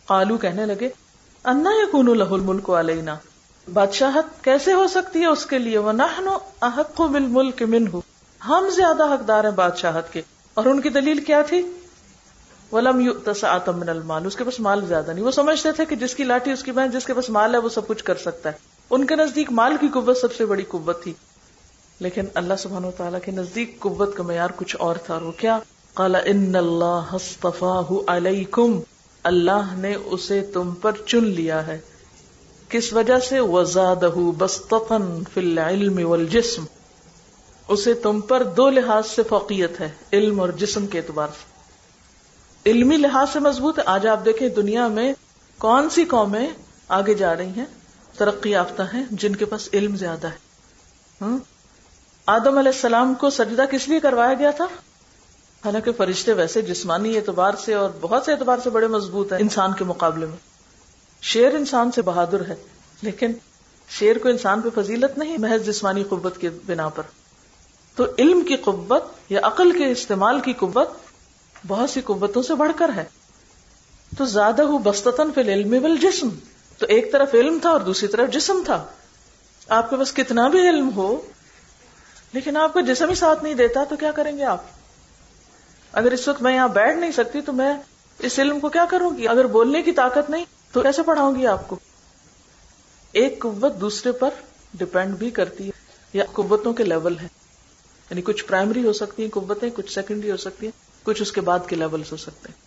قالوا، کہنے لگے، انا يكون له الملك علينا، بادشاہت کیسے ہو سکتی ہے اس کے لیے، وَنَحْنُ أَحَقُّ بِالْمُلْكِ مِنْهُ، ہم زیادہ حقدار ہیں بادشاہت کے. اور ان کی دلیل کیا تھی؟ وَلَمْ يُؤْتَ سَعَةً مِنَ الْمَالِ، اس کے پاس مال زیادہ نہیں. وہ سمجھتے تھے کہ جس کی لاٹھی اس کی بہن، جس کے پاس مال ہے وہ سب کچھ کر سکتا ہے. ان کے نزدیک مال کی قوت سب سے بڑی قوت تھی. لیکن اللہ سبحانہ وتعالیٰ کے نزدیک قوت کا معیار کچھ اور تھا. اور وہ کیا؟ قَالَ إِنَّ اللَّهَ اصْطَفَاهُ عَلَيْكُمْ، اللہ نے اسے تم پر چن لیا ہے. کس وجہ سے؟ وَزَادَهُ بَسْطَةً فِي الْعِلْمِ وَالْجِسْمِ، اسے تم پر 2 لحاظ سے فوقیت ہے، علم اور جسم کے اعتبار سے. علمی لحاظ سے مضبوط ہے. آج آپ دیکھیں دنیا میں کون سی قومیں آگے جا رہی ہیں، ترقی یافتہ ہیں، جن کے پاس علم زیادہ ہے. آدم علیہ السلام کو سجدہ کس لیے کروایا گیا تھا؟ حالانکہ فرشتے ویسے جسمانی اعتبار سے اور بہت سے اعتبار سے بڑے مضبوط ہیں انسان کے مقابلے میں. شیر انسان سے بہادر ہے، لیکن شیر کو انسان پہ فضیلت نہیں، محض جسمانی قوت کے بنا پر. تو علم کی قوت یا عقل کے استعمال کی قوت بہت سی قوتوں سے بڑھ کر ہے. تو زادہ بسطتاً فی العلم والجسم، تو ایک طرف علم تھا اور دوسری طرف جسم تھا. آپ کے پاس کتنا بھی علم ہو لیکن آپ کا جسم ہی ساتھ نہیں دیتا تو کیا کریں گے آپ؟ اگر اس وقت میں یہاں بیٹھ نہیں سکتی تو میں اس علم کو کیا کروں گی؟ اگر بولنے کی طاقت نہیں تو کیسے پڑھاؤں گی آپ کو؟ ایک قوت دوسرے پر ڈپینڈ بھی کرتی ہے، یا قوتوں کے لیول ہے، یعنی کچھ پرائمری ہو سکتی ہیں قوتیں، کچھ سیکنڈری ہو سکتی ہیں، کچھ اس کے بعد کے لیولز ہو سکتے ہیں.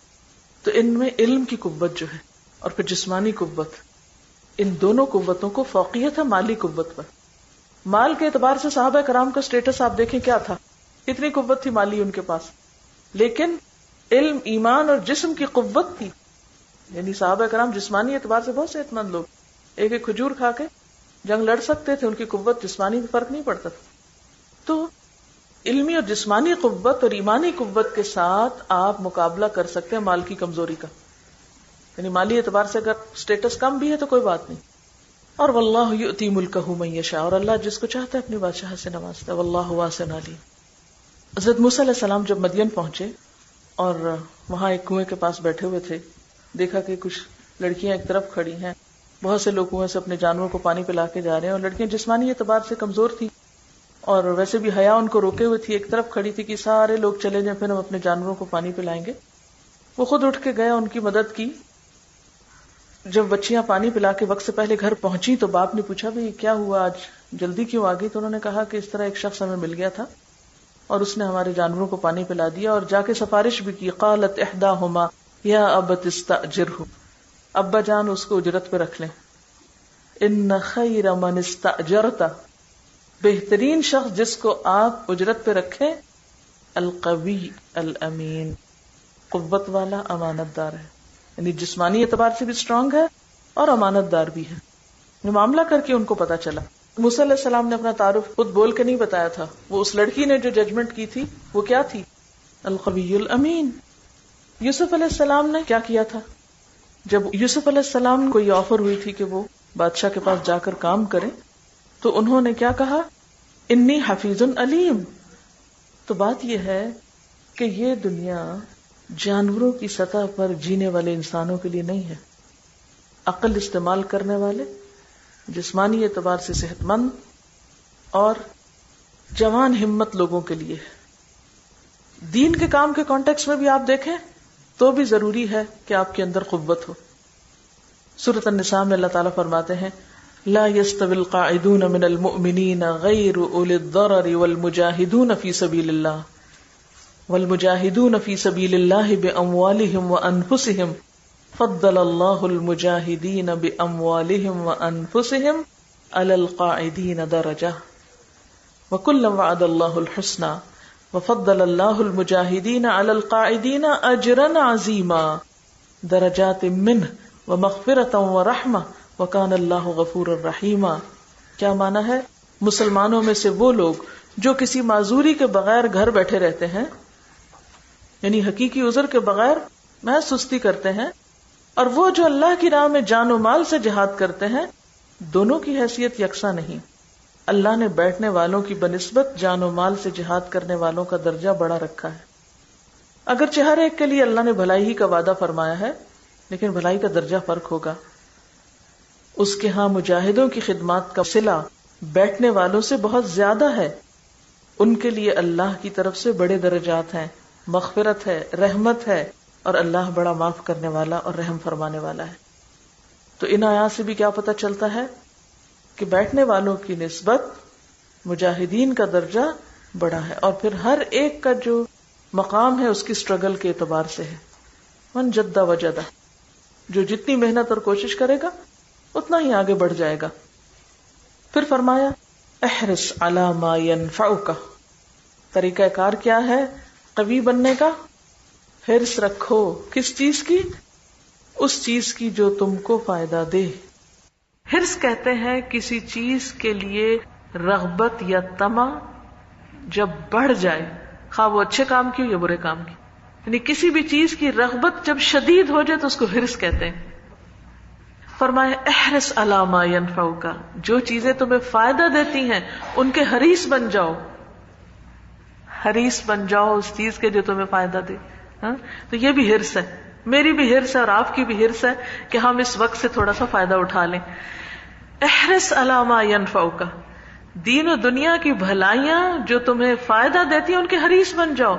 تو ان میں علم کی قوت جو ہے اور پھر جسمانی قوت، ان دونوں قوتوں کو فوقیت ہے مالی قوت پر. مال کے اعتبار سے صحابہ کرام کا سٹیٹس آپ دیکھیں کیا تھا، کتنی قوت تھی مالی ان کے پاس. لیکن علم، ایمان اور جسم کی قوت تھی. یعنی صحابہ کرام جسمانی اعتبار سے بہت صحت مند لوگ، ایک ایک کھجور کھا کے جنگ لڑ سکتے تھے، ان کی قوت جسمانی میں فرق نہیں پڑتا تھا. تو علمی اور جسمانی قوت اور ایمانی قوت کے ساتھ آپ مقابلہ کر سکتے ہیں مال کی کمزوری کا. یعنی مالی اعتبار سے اگر سٹیٹس کم بھی ہے تو کوئی بات نہیں. اور واللہ یؤتی ملکہ من یشاء، اور اللہ جس کو چاہتا ہے اپنی بادشاہ سے نوازتا ہے. واللہ واسع علیم. حضرت موسیٰ علیہ السلام جب مدین پہنچے اور وہاں ایک کنویں کے پاس بیٹھے ہوئے تھے، دیکھا کہ کچھ لڑکیاں ایک طرف کھڑی ہیں، بہت سے لوگ کنویں سے اپنے جانوروں کو پانی پلا کے جا رہے ہیں، اور لڑکیاں جسمانی اعتبار سے کمزور تھی اور ویسے بھی حیا ان کو روکے ہوئے تھی، ایک طرف کھڑی تھی کہ سارے لوگ چلے جائیں پھر ہم اپنے جانوروں کو پانی پلائیں گے۔ وہ خود اٹھ کے گیا، ان کی مدد کی۔ جب بچیاں پانی پلا کے وقت سے پہلے گھر پہنچی تو باپ نے پوچھا بھئی کیا ہوا، آج جلدی کیوں آ گئی؟ تو انہوں نے کہا کہ اس طرح ایک شخص ہمیں مل گیا تھا اور اس نے ہمارے جانوروں کو پانی پلا دیا، اور جا کے سفارش بھی کی۔ قالت احداہما یا ابت استاجرہ، ابا جان اس کو اجرت پہ رکھ لیں۔ ان خیر من استاجرت، بہترین شخص جس کو آپ اجرت پہ رکھیں، القوی الامین، قوت والا امانت دار ہے، یعنی جسمانی اعتبار سے بھی اسٹرانگ ہے اور امانت دار بھی ہے۔ یہ معاملہ کر کے ان کو پتا چلا۔ موسیٰ علیہ السلام نے اپنا تعارف خود بول کے نہیں بتایا تھا، وہ اس لڑکی نے جو ججمنٹ کی تھی وہ کیا تھی؟ القوی الامین۔ یوسف علیہ السلام نے کیا کیا تھا؟ جب یوسف علیہ السلام کو یہ آفر ہوئی تھی کہ وہ بادشاہ کے پاس جا کر کام کریں تو انہوں نے کیا کہا؟ انی حفیظ علیم۔ تو بات یہ ہے کہ یہ دنیا جانوروں کی سطح پر جینے والے انسانوں کے لیے نہیں ہے، عقل استعمال کرنے والے، جسمانی اعتبار سے صحت مند اور جوان ہمت لوگوں کے لیے ہے۔ دین کے کام کے کانٹیکس میں بھی آپ دیکھیں تو بھی ضروری ہے کہ آپ کے اندر قوت ہو۔ سورۃ النساء میں اللہ تعالیٰ فرماتے ہیں لا يستوي القاعدون من المؤمنین غیر اولی الضرر والمجاہدون فی سبیل اللہ باموالہم وانفسہم فضل اللہ المجاہدین باموالہم وانفسہم علی القاعدین درجہ وکلا وعد اللہ الحسنى وفضل اللہ المجاہدین علی القاعدین اجرا عظیما درجات منہ ومغفرۃ ورحمہ وکان اللہ غفور الرحیم۔ کیا معنی ہے؟ مسلمانوں میں سے وہ لوگ جو کسی معذوری کے بغیر گھر بیٹھے رہتے ہیں، یعنی حقیقی عذر کے بغیر محض سستی کرتے ہیں، اور وہ جو اللہ کی راہ میں جان و مال سے جہاد کرتے ہیں، دونوں کی حیثیت یکساں نہیں۔ اللہ نے بیٹھنے والوں کی بنسبت جان و مال سے جہاد کرنے والوں کا درجہ بڑا رکھا ہے۔ اگرچہ ہر ایک کے لیے اللہ نے بھلائی ہی کا وعدہ فرمایا ہے، لیکن بھلائی کا درجہ فرق ہوگا۔ اس کے ہاں مجاہدوں کی خدمات کا صلہ بیٹھنے والوں سے بہت زیادہ ہے، ان کے لیے اللہ کی طرف سے بڑے درجات ہیں، مغفرت ہے، رحمت ہے، اور اللہ بڑا معاف کرنے والا اور رحم فرمانے والا ہے۔ تو ان آیات سے بھی کیا پتہ چلتا ہے کہ بیٹھنے والوں کی نسبت مجاہدین کا درجہ بڑا ہے، اور پھر ہر ایک کا جو مقام ہے اس کی اسٹرگل کے اعتبار سے ہے۔ من جدہ وجدہ، جو جتنی محنت اور کوشش کرے گا اتنا ہی آگے بڑھ جائے گا۔ پھر فرمایا احرص علی ما ینفعک، طریقہ کار کیا ہے قوی بننے کا؟ حرص رکھو، کس چیز کی؟ اس چیز کی جو تم کو فائدہ دے۔ حرص کہتے ہیں کسی چیز کے لیے رغبت یا طمع جب بڑھ جائے، خواہ وہ اچھے کام کی ہو یا برے کام کی، یعنی کسی بھی چیز کی رغبت جب شدید ہو جائے تو اس کو حرص کہتے ہیں۔ فرمایا احرص علی ما ینفعک، جو چیزیں تمہیں فائدہ دیتی ہیں ان کے حریص بن جاؤ، حریص بن جاؤ اس چیز کے جو تمہیں فائدہ دے۔ تو یہ بھی حرص ہے، میری بھی حرص ہے اور آپ کی بھی حرص ہے کہ ہم اس وقت سے تھوڑا سا فائدہ اٹھا لیں۔ احرص علی ما ینفعک، دین و دنیا کی بھلائیاں جو تمہیں فائدہ دیتی ہیں ان کے حریص بن جاؤ۔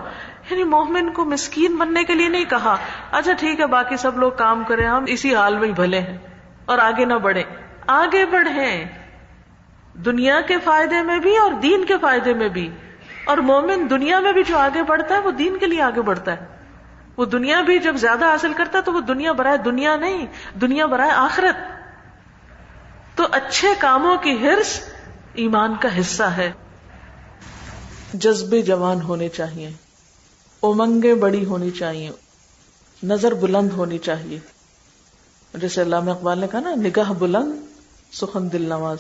یعنی مومن کو مسکین بننے کے لیے نہیں کہا اچھا ٹھیک ہے باقی سب لوگ کام کریں ہم اسی حال میں ہی بھلے ہیں اور آگے نہ بڑھیں، آگے بڑھیں دنیا کے فائدے میں بھی اور دین کے فائدے میں بھی۔ اور مومن دنیا میں بھی جو آگے بڑھتا ہے وہ دین کے لیے آگے بڑھتا ہے۔ وہ دنیا بھی جب زیادہ حاصل کرتا ہے تو وہ دنیا برائے دنیا نہیں، دنیا برائے آخرت۔ تو اچھے کاموں کی حرص ایمان کا حصہ ہے۔ جذبے جوان ہونے چاہیے، امنگیں بڑی ہونی چاہیے، نظر بلند ہونی چاہیے۔ جیسے علامہ اقبال نے کہا نا نگاہ بلند سخن دل نواز،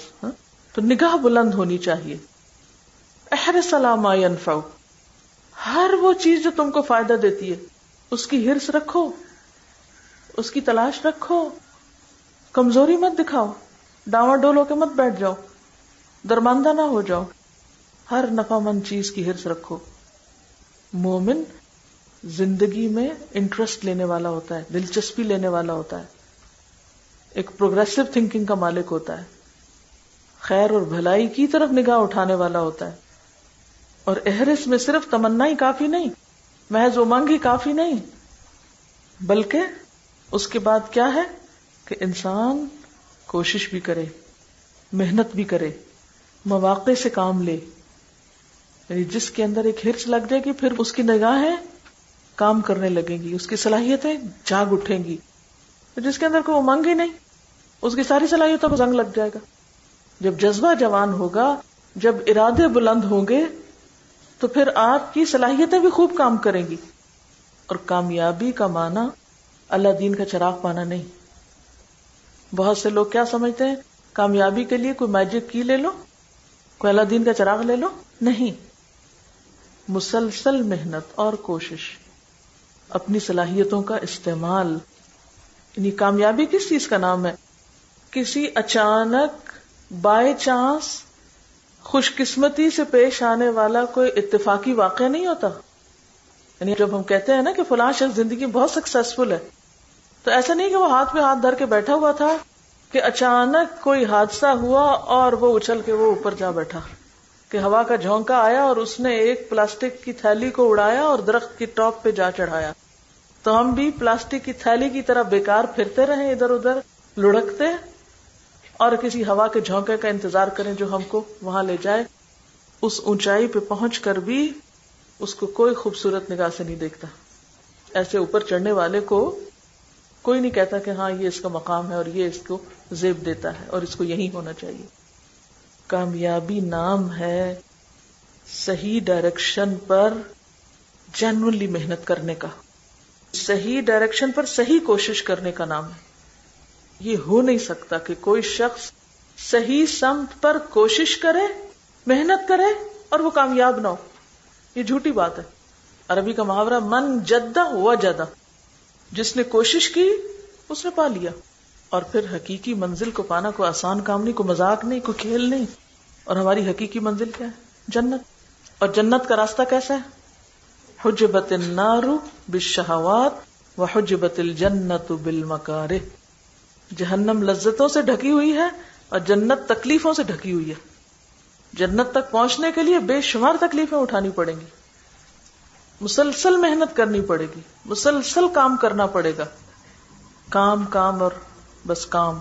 تو نگاہ بلند ہونی چاہیے۔ احرص علی ما ینفعک، ہر وہ چیز جو تم کو فائدہ دیتی ہے اس کی حرص رکھو، اس کی تلاش رکھو، کمزوری مت دکھاؤ، ڈاواں ڈول ہو کے مت بیٹھ جاؤ، درماندہ نہ ہو جاؤ، ہر نفع مند چیز کی حرص رکھو۔ مومن زندگی میں انٹرسٹ لینے والا ہوتا ہے، دلچسپی لینے والا ہوتا ہے، ایک پروگریسو تھنکنگ کا مالک ہوتا ہے، خیر اور بھلائی کی طرف نگاہ اٹھانے والا ہوتا ہے، اور احرص میں صرف تمنا ہی کافی نہیں، محض امنگ ہی کافی نہیں، بلکہ اس کے بعد کیا ہے کہ انسان کوشش بھی کرے، محنت بھی کرے، مواقع سے کام لے، یعنی جس کے اندر ایک ہرس لگ جائے گی پھر اس کی نگاہیں کام کرنے لگیں گی، اس کی صلاحیتیں جاگ اٹھیں گی. جس کے اندر کوئی امنگ ہی نہیں، اس کی ساری صلاحیتوں کو زنگ لگ جائے گا. جب جذبہ جوان ہوگا، جب ارادے بلند ہوں گے، تو پھر آپ کی صلاحیتیں بھی خوب کام کریں گی. اور کامیابی کا معنی اللہ دین کا چراغ پانا نہیں. بہت سے لوگ کیا سمجھتے ہیں، کامیابی کے لیے کوئی میجک کی لے لو، کوئی اللہ دین کا چراغ لے لو. نہیں، مسلسل محنت اور کوشش، اپنی صلاحیتوں کا استعمال. یعنی کامیابی کس چیز کا نام ہے؟ کسی اچانک بائی چانس خوش قسمتی سے پیش آنے والا کوئی اتفاقی واقعہ نہیں ہوتا. یعنی جب ہم کہتے ہیں نا کہ فلاں شخص زندگی میں بہت سکسیسفل ہے، تو ایسا نہیں کہ وہ ہاتھ پہ ہاتھ دھر کے بیٹھا ہوا تھا کہ اچانک کوئی حادثہ ہوا اور وہ اچھل کے وہ اوپر جا بیٹھا، کہ ہوا کا جھونکا آیا اور اس نے ایک پلاسٹک کی تھیلی کو اڑایا اور درخت کی ٹاپ پہ جا چڑھایا. تو ہم بھی پلاسٹک کی تھیلی کی طرح بیکار پھرتے رہیں، ادھر ادھر لڑکتے، اور کسی ہوا کے جھونکے کا انتظار کریں جو ہم کو وہاں لے جائے. اس اونچائی پہ پہنچ کر بھی اس کو کوئی خوبصورت نگاہ سے نہیں دیکھتا. ایسے اوپر چڑھنے والے کو کوئی نہیں کہتا کہ ہاں یہ اس کا مقام ہے اور یہ اس کو زیب دیتا ہے اور اس کو یہی ہونا چاہیے. کامیابی نام ہے صحیح ڈائریکشن پر جینوئنلی محنت کرنے کا، صحیح ڈائریکشن پر صحیح کوشش کرنے کا نام ہے. یہ ہو نہیں سکتا کہ کوئی شخص صحیح سمت پر کوشش کرے، محنت کرے اور وہ کامیاب نہ ہو. یہ جھوٹی بات ہے. عربی کا محاورہ من جدہ وجدہ، جس نے کوشش کی اس نے پا لیا. اور پھر حقیقی منزل کو پانا کوئی آسان کام نہیں، کوئی مذاق نہیں، کوئی کھیل نہیں. اور ہماری حقیقی منزل کیا ہے؟ جنت. اور جنت کا راستہ کیسا ہے؟ حجبت النار بالشہوات وحجبت الجنت بالمکارہ. جہنم لذتوں سے ڈھکی ہوئی ہے اور جنت تکلیفوں سے ڈھکی ہوئی ہے. جنت تک پہنچنے کے لیے بے شمار تکلیفیں اٹھانی پڑیں گی، مسلسل محنت کرنی پڑے گی، مسلسل کام کرنا پڑے گا. کام کام اور بس کام.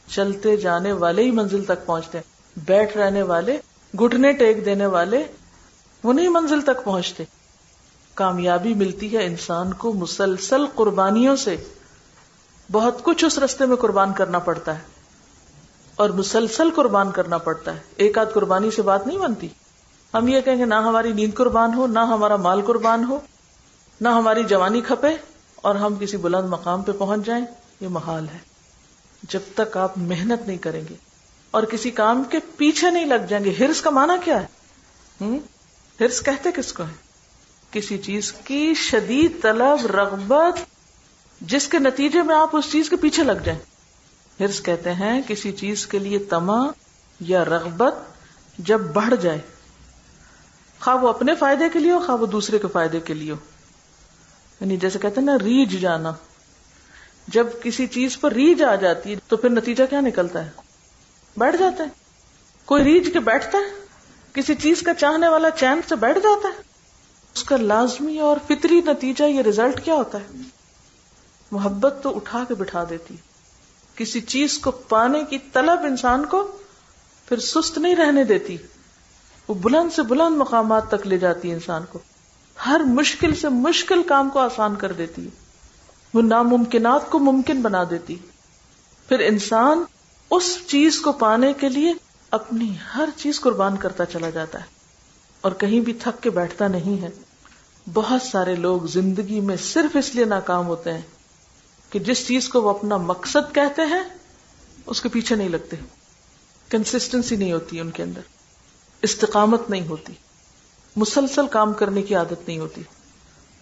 چلتے جانے والے ہی منزل تک پہنچتے ہیں، بیٹھ رہنے والے، گھٹنے ٹیک دینے والے، وہ نہیں منزل تک پہنچتے. کامیابی ملتی ہے انسان کو مسلسل قربانیوں سے. بہت کچھ اس رستے میں قربان کرنا پڑتا ہے اور مسلسل قربان کرنا پڑتا ہے. ایک آدھ قربانی سے بات نہیں بنتی. ہم یہ کہیں گے نہ ہماری نیند قربان ہو، نہ ہمارا مال قربان ہو، نہ ہماری جوانی کھپے اور ہم کسی بلند مقام پہ پہنچ جائیں، یہ محال ہے. جب تک آپ محنت نہیں کریں گے اور کسی کام کے پیچھے نہیں لگ جائیں گے. ہرس کا معنی کیا ہے؟ ہرس کہتے کس کو ہے؟ کسی چیز کی شدید طلب، رغبت، جس کے نتیجے میں آپ اس چیز کے پیچھے لگ جائیں. ہرس کہتے ہیں کسی چیز کے لیے طمع یا رغبت جب بڑھ جائے، خواہ وہ اپنے فائدے کے لیے ہو، خواہ وہ دوسرے کے فائدے کے لیے ہو. یعنی جیسے کہتے ہیں نا ریجھ جانا. جب کسی چیز پر ریجھ آ جاتی ہے تو پھر نتیجہ کیا نکلتا ہے؟ بیٹھ جاتا ہے. کوئی ریجھ کے بیٹھتا ہے؟ کسی چیز کا چاہنے والا چین سے بیٹھ جاتا ہے؟ اس کا لازمی اور فطری نتیجہ، یہ رزلٹ کیا ہوتا ہے؟ محبت تو اٹھا کے بٹھا دیتی. کسی چیز کو پانے کی طلب انسان کو پھر سست نہیں رہنے دیتی. وہ بلند سے بلند مقامات تک لے جاتی ہے انسان کو. ہر مشکل سے مشکل کام کو آسان کر دیتی ہے. وہ ناممکنات کو ممکن بنا دیتی. پھر انسان اس چیز کو پانے کے لیے اپنی ہر چیز قربان کرتا چلا جاتا ہے اور کہیں بھی تھک کے بیٹھتا نہیں ہے. بہت سارے لوگ زندگی میں صرف اس لیے ناکام ہوتے ہیں کہ جس چیز کو وہ اپنا مقصد کہتے ہیں اس کے پیچھے نہیں لگتے. کنسسٹنسی نہیں ہوتی ان کے اندر، استقامت نہیں ہوتی، مسلسل کام کرنے کی عادت نہیں ہوتی.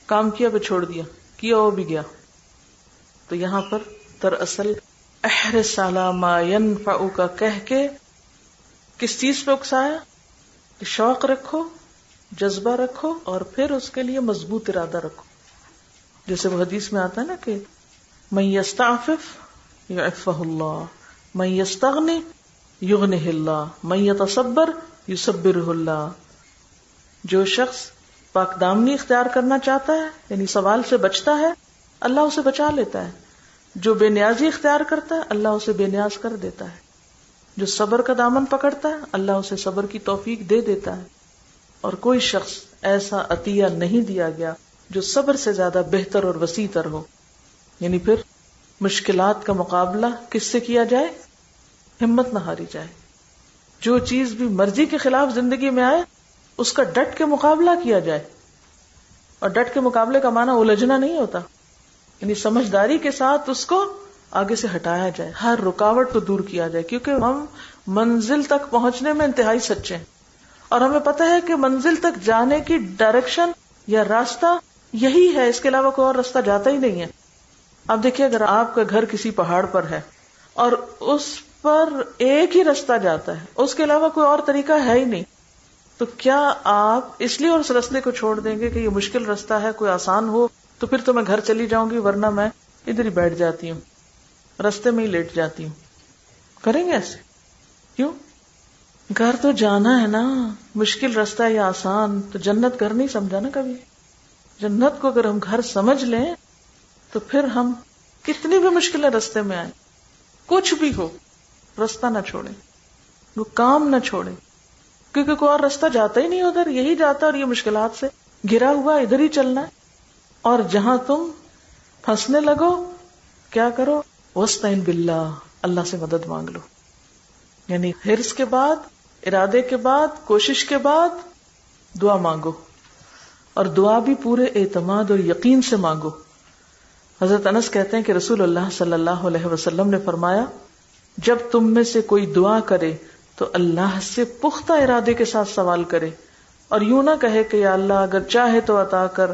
کام کیا پہ چھوڑ دیا، کیا وہ بھی گیا. تو یہاں پر دراصل احرص علی ما ينفعک کہہ کے کس چیز پہ اکسایا کہ شوق رکھو جذبہ رکھو اور پھر اس کے لیے مضبوط ارادہ رکھو. جیسے وہ حدیث میں آتا ہے نا کہ من یستعفف یعفہ اللہ، من یستغنی یغنہ اللہ، من یتصبر یصبرہ اللہ. جو شخص پاک دامنی اختیار کرنا چاہتا ہے یعنی سوال سے بچتا ہے، اللہ اسے بچا لیتا ہے. جو بے نیازی اختیار کرتا ہے اللہ اسے بے نیاز کر دیتا ہے. جو صبر کا دامن پکڑتا ہے اللہ اسے صبر کی توفیق دے دیتا ہے. اور کوئی شخص ایسا عطیہ نہیں دیا گیا جو صبر سے زیادہ بہتر اور وسیع تر ہو. یعنی پھر مشکلات کا مقابلہ کس سے کیا جائے؟ ہمت نہ ہاری جائے. جو چیز بھی مرضی کے خلاف زندگی میں آئے اس کا ڈٹ کے مقابلہ کیا جائے. اور ڈٹ کے مقابلے کا معنی الجھنا نہیں ہوتا، یعنی سمجھداری کے ساتھ اس کو آگے سے ہٹایا جائے، ہر رکاوٹ کو دور کیا جائے. کیونکہ ہم منزل تک پہنچنے میں انتہائی سچے ہیں اور ہمیں پتہ ہے کہ منزل تک جانے کی ڈائریکشن یا راستہ یہی ہے، اس کے علاوہ کوئی اور راستہ جاتا ہی نہیں ہے. اب دیکھیے اگر آپ کا گھر کسی پہاڑ پر ہے اور اس پر ایک ہی راستہ جاتا ہے، اس کے علاوہ کوئی اور طریقہ ہے ہی نہیں، تو کیا آپ اس لیے اس راستے کو چھوڑ دیں گے کہ یہ مشکل راستہ ہے، کوئی آسان ہو تو پھر تو میں گھر چلی جاؤں گی ورنہ میں ادھر ہی بیٹھ جاتی ہوں، راستے میں ہی لیٹ جاتی ہوں؟ کریں گے ایسے؟ کیوں؟ گھر تو جانا ہے نا. مشکل راستہ یا آسان تو جنت گھر نہیں سمجھا نا کبھی. جنت کو اگر ہم گھر سمجھ لیں تو پھر ہم کتنی بھی مشکلیں راستے میں آئیں، کچھ بھی ہو، راستہ نہ چھوڑیں، وہ کام نہ چھوڑیں، کیونکہ کوئی اور راستہ جاتا ہی نہیں ادھر، یہی جاتا اور یہ مشکلات سے گھرا ہوا ادھر ہی چلنا ہے. اور جہاں تم پھنسنے لگو کیا کرو؟ وَاسْتَعِن بِاللَّهِ، اللہ سے مدد مانگ لو. یعنی حرص کے بعد، ارادے کے بعد، کوشش کے بعد دعا مانگو، اور دعا بھی پورے اعتماد اور یقین سے مانگو. حضرت انس کہتے ہیں کہ رسول اللہ صلی اللہ علیہ وسلم نے فرمایا جب تم میں سے کوئی دعا کرے تو اللہ سے پختہ ارادے کے ساتھ سوال کرے اور یوں نہ کہے کہ یا اللہ اگر چاہے تو عطا کر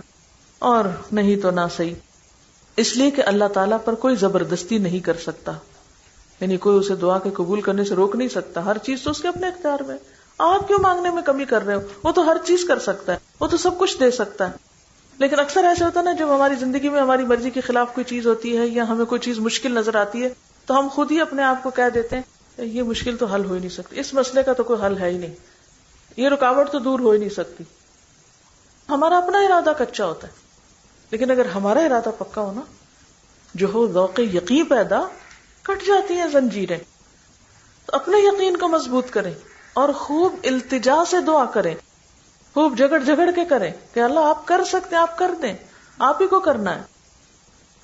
اور نہیں تو نہ صحیح. اس لیے کہ اللہ تعالیٰ پر کوئی زبردستی نہیں کر سکتا، یعنی کوئی اسے دعا کے قبول کرنے سے روک نہیں سکتا. ہر چیز تو اس کے اپنے اختیار میں. آپ کیوں مانگنے میں کمی کر رہے ہو؟ وہ تو ہر چیز کر سکتا ہے، وہ تو سب کچھ دے سکتا ہے. لیکن اکثر ایسا ہوتا ہے نا، جب ہماری زندگی میں ہماری مرضی کے خلاف کوئی چیز ہوتی ہے یا ہمیں کوئی چیز مشکل نظر آتی ہے تو ہم خود ہی اپنے آپ کو کہہ دیتے ہیں یہ مشکل تو حل ہو ہی نہیں سکتی، اس مسئلے کا تو کوئی حل ہے ہی نہیں، یہ رکاوٹ تو دور ہو ہی نہیں سکتی. ہمارا اپنا ارادہ کچا ہوتا ہے. لیکن اگر ہمارا ارادہ پکا ہو نا، جو ہو ذوق یقین پیدا، کٹ جاتی ہیں زنجیریں. تو اپنے یقین کو مضبوط کریں اور خوب التجا سے دعا کریں، خوب جگڑ جگڑ کے کریں کہ اللہ آپ کر سکتے ہیں، آپ کر دیں، آپ ہی کو کرنا ہے.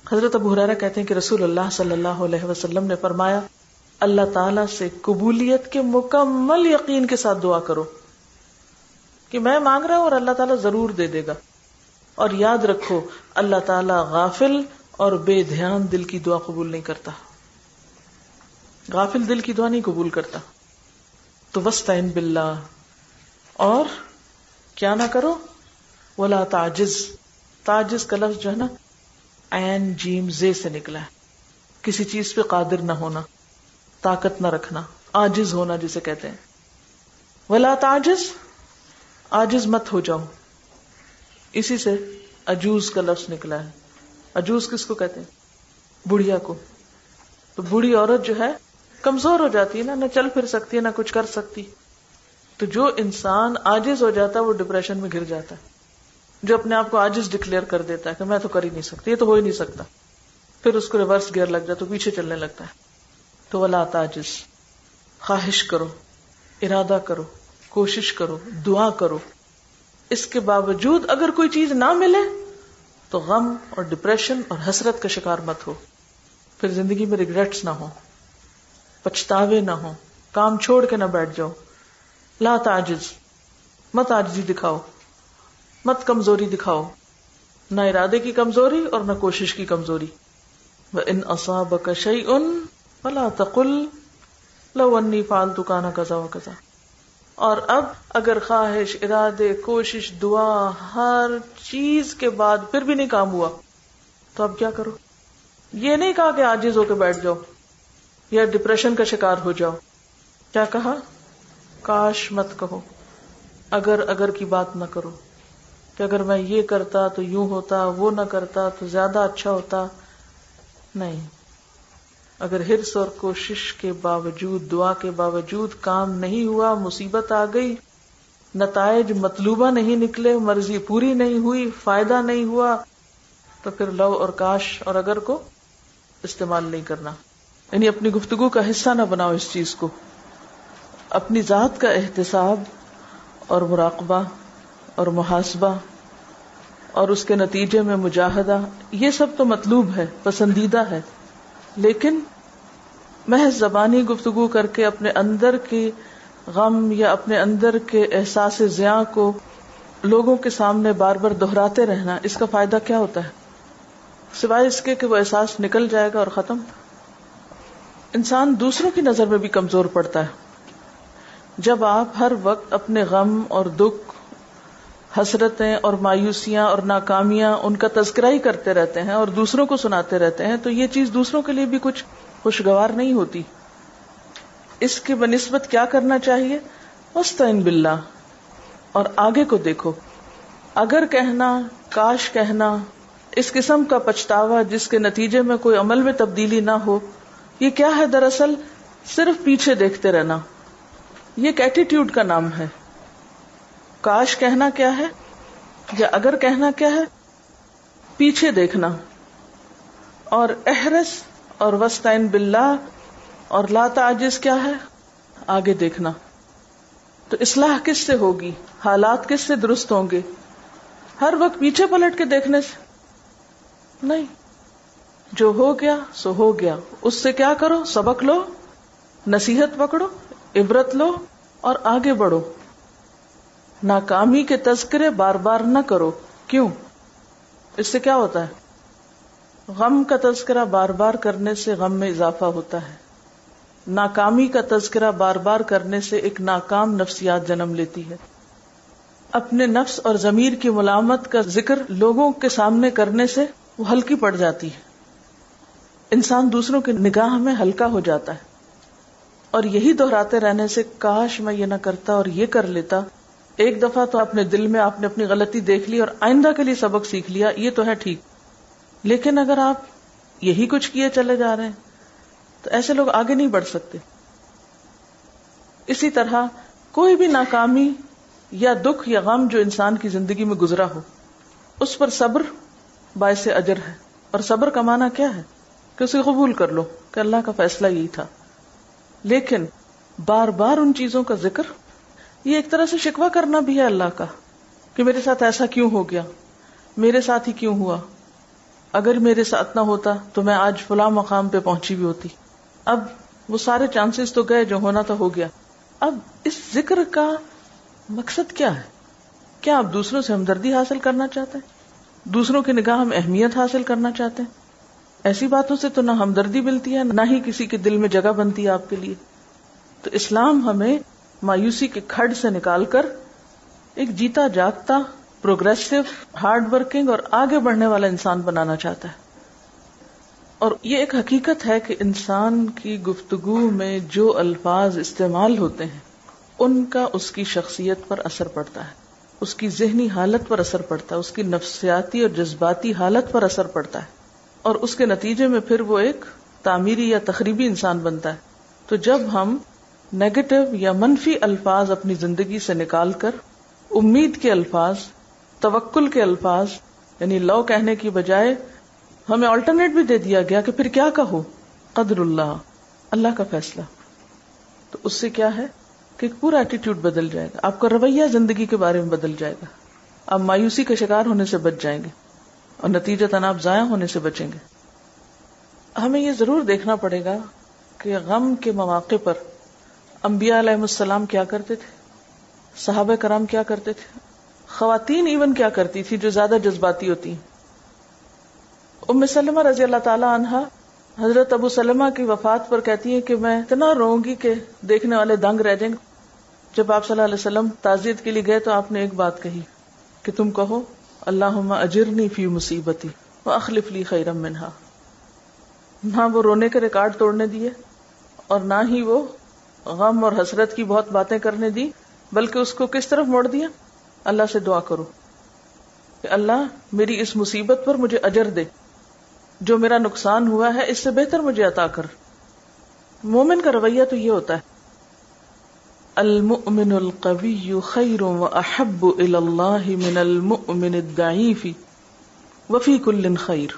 حضرت ابو ہریرہ کہتے ہیں کہ رسول اللہ صلی اللہ علیہ وسلم نے فرمایا اللہ تعالیٰ سے قبولیت کے مکمل یقین کے ساتھ دعا کرو کہ میں مانگ رہا ہوں اور اللہ تعالیٰ ضرور دے دے گا. اور یاد رکھو اللہ تعالیٰ غافل اور بے دھیان دل کی دعا قبول نہیں کرتا، غافل دل کی دعا نہیں قبول کرتا. تو وَاسْتَعِن بِاللَّهِ، اور کیا نہ کرو، وَلَا تَعْجِزْ. تعجز کا لفظ جو ہے نا عین جیم زے سے نکلا ہے، کسی چیز پہ قادر نہ ہونا، طاقت نہ رکھنا، عاجز ہونا جسے کہتے ہیں. وَلَا تَعْجِزْ، عاجز مت ہو جاؤ. اسی سے عجوز کا لفظ نکلا ہے. عجوز کس کو کہتے ہیں؟ بڑھیا کو. تو بوڑھی عورت جو ہے کمزور ہو جاتی ہے نا، نہ چل پھر سکتی ہے، نہ کچھ کر سکتی. تو جو انسان عاجز ہو جاتا ہے وہ ڈپریشن میں گر جاتا ہے. جو اپنے آپ کو عاجز ڈکلیئر کر دیتا ہے کہ میں تو کر ہی نہیں سکتی، یہ تو ہو ہی نہیں سکتا، پھر اس کو ریورس گیئر لگ جاتا، تو پیچھے چلنے لگتا ہے. تو ولا تعجز، خواہش کرو، ارادہ کرو، کوشش کرو، دعا کرو. اس کے باوجود اگر کوئی چیز نہ ملے تو غم اور ڈپریشن اور حسرت کا شکار مت ہو. پھر زندگی میں ریگریٹس نہ ہو، پچھتاوے نہ ہو، کام چھوڑ کے نہ بیٹھ جاؤ. لا تعجز، مت عاجزی دکھاؤ، مت کمزوری دکھاؤ، نہ ارادے کی کمزوری اور نہ کوشش کی کمزوری. وَإِنْ أَصَابَكَ شَيْءٌ فَلَا تَقُلْ لَوْ أَنِّي فَعَلْتُ كَانَ كَذَا وَكَذَا. اور اب اگر خواہش، ارادے، کوشش، دعا، ہر چیز کے بعد پھر بھی نہیں کام ہوا تو اب کیا کرو؟ یہ نہیں کہا کہ عاجز ہو کے بیٹھ جاؤ یا ڈپریشن کا شکار ہو جاؤ. کیا کہا؟ کاش مت کہو. اگر کی بات نہ کرو کہ اگر میں یہ کرتا تو یوں ہوتا، وہ نہ کرتا تو زیادہ اچھا ہوتا. نہیں، اگر حرص اور کوشش کے باوجود، دعا کے باوجود کام نہیں ہوا، مصیبت آ گئی، نتائج مطلوبہ نہیں نکلے، مرضی پوری نہیں ہوئی، فائدہ نہیں ہوا، تو پھر لو اور کاش اور اگر کو استعمال نہیں کرنا. یعنی اپنی گفتگو کا حصہ نہ بناؤ اس چیز کو. اپنی ذات کا احتساب اور مراقبہ اور محاسبہ اور اس کے نتیجے میں مجاہدہ، یہ سب تو مطلوب ہے، پسندیدہ ہے، لیکن محض زبانی گفتگو کر کے اپنے اندر کی غم یا اپنے اندر کے احساس زیاں کو لوگوں کے سامنے بار بار دہراتے رہنا، اس کا فائدہ کیا ہوتا ہے سوائے اس کے کہ وہ احساس نکل جائے گا اور ختم. انسان دوسروں کی نظر میں بھی کمزور پڑتا ہے. جب آپ ہر وقت اپنے غم اور دکھ، حسرتیں اور مایوسیاں اور ناکامیاں ان کا تذکرہ ہی کرتے رہتے ہیں اور دوسروں کو سناتے رہتے ہیں، تو یہ چیز دوسروں کے لیے بھی کچھ خوشگوار نہیں ہوتی. اس کے بنسبت کیا کرنا چاہیے؟ واستعن باللہ، اور آگے کو دیکھو. اگر کہنا، کاش کہنا، اس قسم کا پچھتاوا جس کے نتیجے میں کوئی عمل میں تبدیلی نہ ہو، یہ کیا ہے؟ دراصل صرف پیچھے دیکھتے رہنا. یہ ایک ایٹیٹیوڈ کا نام ہے. کاش کہنا کیا ہے یا اگر کہنا کیا ہے؟ پیچھے دیکھنا. اور احرص اور واستعن باللہ اور لا تعجز کیا ہے؟ آگے دیکھنا. تو اصلاح کس سے ہوگی؟ حالات کس سے درست ہوں گے؟ ہر وقت پیچھے پلٹ کے دیکھنے سے نہیں. جو ہو گیا سو ہو گیا، اس سے کیا کرو؟ سبق لو، نصیحت پکڑو، عبرت لو اور آگے بڑھو. ناکامی کے تذکرے بار بار نہ کرو. کیوں؟ اس سے کیا ہوتا ہے؟ غم کا تذکرہ بار بار کرنے سے غم میں اضافہ ہوتا ہے. ناکامی کا تذکرہ بار بار کرنے سے ایک ناکام نفسیات جنم لیتی ہے. اپنے نفس اور ضمیر کی ملامت کا ذکر لوگوں کے سامنے کرنے سے وہ ہلکی پڑ جاتی ہے. انسان دوسروں کی نگاہ میں ہلکا ہو جاتا ہے. اور یہی دہراتے رہنے سے کاش میں یہ نہ کرتا اور یہ کر لیتا. ایک دفعہ تو اپنے دل میں آپ نے اپنی غلطی دیکھ لی اور آئندہ کے لیے سبق سیکھ لیا، یہ تو ہے ٹھیک. لیکن اگر آپ یہی کچھ کیے چلے جا رہے ہیں تو ایسے لوگ آگے نہیں بڑھ سکتے. اسی طرح کوئی بھی ناکامی یا دکھ یا غم جو انسان کی زندگی میں گزرا ہو، اس پر صبر باعث اجر ہے. اور صبر کا معنی کیا ہے؟ کہ اسے قبول کر لو کہ اللہ کا فیصلہ یہی تھا. لیکن بار بار ان چیزوں کا ذکر، یہ ایک طرح سے شکوہ کرنا بھی ہے اللہ کا کہ میرے ساتھ ایسا کیوں ہو گیا، میرے ساتھ ہی کیوں ہوا، اگر میرے ساتھ نہ ہوتا تو میں آج فلاں مقام پہ پہنچی بھی ہوتی. اب وہ سارے چانسز تو گئے، جو ہونا تھا ہو گیا. اب اس ذکر کا مقصد کیا ہے؟ کیا آپ دوسروں سے ہمدردی حاصل کرنا چاہتے ہیں؟ دوسروں کی نگاہ میں اہمیت حاصل کرنا چاہتے ہیں؟ ایسی باتوں سے تو نہ ہمدردی ملتی ہے، نہ ہی کسی کے دل میں جگہ بنتی ہے آپ کے لیے. تو اسلام ہمیں مایوسی کے کھڈ سے نکال کر ایک جیتا جاگتا، پروگریسو، ہارڈ ورکنگ اور آگے بڑھنے والا انسان بنانا چاہتا ہے. اور یہ ایک حقیقت ہے کہ انسان کی گفتگو میں جو الفاظ استعمال ہوتے ہیں ان کا اس کی شخصیت پر اثر پڑتا ہے، اس کی ذہنی حالت پر اثر پڑتا ہے، اس کی نفسیاتی اور جذباتی حالت پر اثر پڑتا ہے، اور اس کے نتیجے میں پھر وہ ایک تعمیری یا تخریبی انسان بنتا ہے. تو جب ہم نیگیٹو یا منفی الفاظ اپنی زندگی سے نکال کر امید کے الفاظ، توکل کے الفاظ، یعنی لو کہنے کی بجائے ہمیں آلٹرنیٹ بھی دے دیا گیا کہ پھر کیا کہو، قدر اللہ، اللہ کا فیصلہ، تو اس سے کیا ہے کہ پورا ایٹیٹیوڈ بدل جائے گا، آپ کا رویہ زندگی کے بارے میں بدل جائے گا. آپ مایوسی کا شکار ہونے سے بچ جائیں گے اور نتیجتاً آپ ضائع ہونے سے بچیں گے. ہمیں یہ ضرور دیکھنا پڑے گا کہ غم کے مواقع پر انبیاء علیہ السلام کیا کرتے تھے، صحابہ کرام کیا کرتے تھے، خواتین ایون کیا کرتی تھی جو زیادہ جذباتی ہوتی ہیں. ام سلمہ رضی اللہ تعالی عنہا حضرت ابو سلمہ کی وفات پر کہتی ہیں کہ میں اتنا روؤں گی کہ دیکھنے والے دنگ رہ جائیں گے. جب آپ صلی اللہ علیہ وسلم تعزیت کے لیے گئے تو آپ نے ایک بات کہی کہ تم کہو اللہم اجرنی فی مصیبتی واخلف لی خیرا منہا. نہ وہ رونے کے ریکارڈ توڑنے دیے اور نہ ہی وہ غم اور حسرت کی بہت باتیں کرنے دی، بلکہ اس کو کس طرف موڑ دیا؟ اللہ سے دعا کرو کہ اللہ میری اس مصیبت پر مجھے اجر دے، جو میرا نقصان ہوا ہے اس سے بہتر مجھے عطا کر۔ مومن کا رویہ تو یہ ہوتا ہے، المؤمن القوی خیر واحب الی اللہ من المؤمن الضعیف وفی کل خیر۔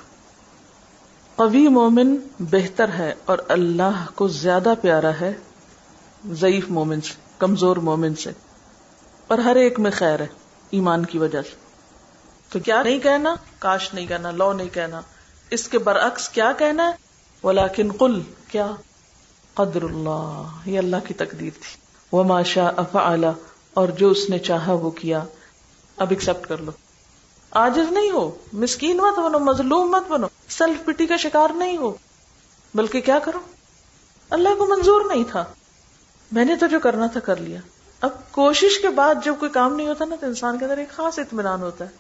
قوی مومن بہتر ہے اور اللہ کو زیادہ پیارا ہے ضعیف مومن سے، کمزور مومن سے، اور ہر ایک میں خیر ہے ایمان کی وجہ سے۔ تو کیا نہیں کہنا؟ کاش نہیں کہنا، لو نہیں کہنا، اس کے برعکس کیا کہنا ہے؟ ولیکن قل، کیا؟ قدر اللہ، یہ اللہ کی تقدیر تھی، وما شاء فعل، اور جو اس نے چاہا وہ کیا۔ اب ایکسپٹ کر لو، عاجز نہیں ہو، مسکین مت بنو، مظلوم مت بنو، سیلف پٹی کا شکار نہیں ہو، بلکہ کیا کرو؟ اللہ کو منظور نہیں تھا، میں نے تو جو کرنا تھا کر لیا۔ اب کوشش کے بعد جب کوئی کام نہیں ہوتا نا تو انسان کے اندر ایک خاص اطمینان ہوتا ہے،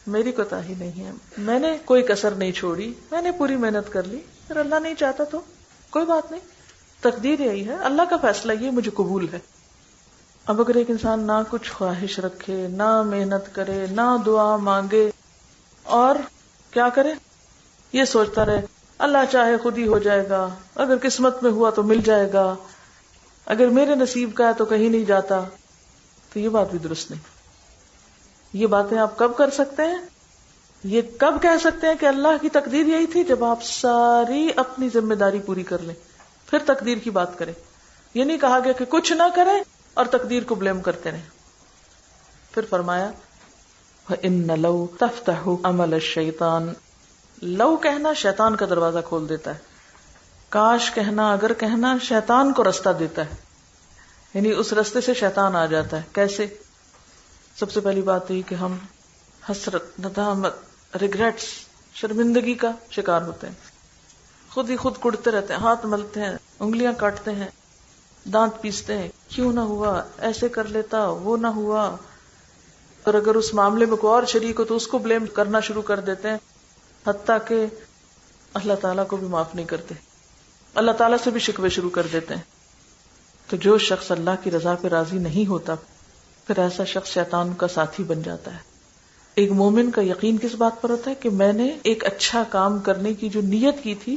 میری کوتاہی نہیں ہے، میں نے کوئی کسر نہیں چھوڑی، میں نے پوری محنت کر لی، اگر اللہ نہیں چاہتا تو کوئی بات نہیں، تقدیر یہی ہے، اللہ کا فیصلہ یہ مجھے قبول ہے۔ اب اگر ایک انسان نہ کچھ خواہش رکھے، نہ محنت کرے، نہ دعا مانگے، اور کیا کرے؟ یہ سوچتا رہے اللہ چاہے خود ہی ہو جائے گا، اگر قسمت میں ہوا تو مل جائے گا، اگر میرے نصیب کا ہے تو کہیں نہیں جاتا، تو یہ بات بھی درست نہیں۔ یہ باتیں آپ کب کر سکتے ہیں؟ یہ کب کہہ سکتے ہیں کہ اللہ کی تقدیر یہی تھی؟ جب آپ ساری اپنی ذمہ داری پوری کر لیں، پھر تقدیر کی بات کریں۔ یہ نہیں کہا گیا کہ کچھ نہ کریں اور تقدیر کو بلیم کرتے رہیں۔ پھر فرمایا وَإِنَّ لَوْ تَفْتَحُ عَمَلَ الشَّيْطَانِ، لو کہنا شیطان کا دروازہ کھول دیتا ہے، کاش کہنا، اگر کہنا شیطان کو رستہ دیتا ہے، یعنی اس رستے سے شیطان آ جاتا ہے۔ کیسے؟ سب سے پہلی بات یہ کہ ہم حسرت، ندامت، ریگریٹس، شرمندگی کا شکار ہوتے ہیں، خود ہی خود کڑتے رہتے ہیں، ہاتھ ملتے ہیں، انگلیاں کاٹتے ہیں، دانت پیستے ہیں، کیوں نہ ہوا، ایسے کر لیتا، وہ نہ ہوا، اور اگر اس معاملے میں کوئی اور شریک ہو تو اس کو بلیم کرنا شروع کر دیتے ہیں، حتیٰ کہ اللہ تعالیٰ کو بھی معاف نہیں کرتے، اللہ تعالیٰ سے بھی شکوے شروع کر دیتے ہیں۔ تو جو شخص اللہ کی رضا پہ راضی نہیں ہوتا، پھر ایسا شخص شیطان کا ساتھی بن جاتا ہے۔ ایک مومن کا یقین کس بات پر ہوتا ہے کہ میں نے ایک اچھا کام کرنے کی جو نیت کی تھی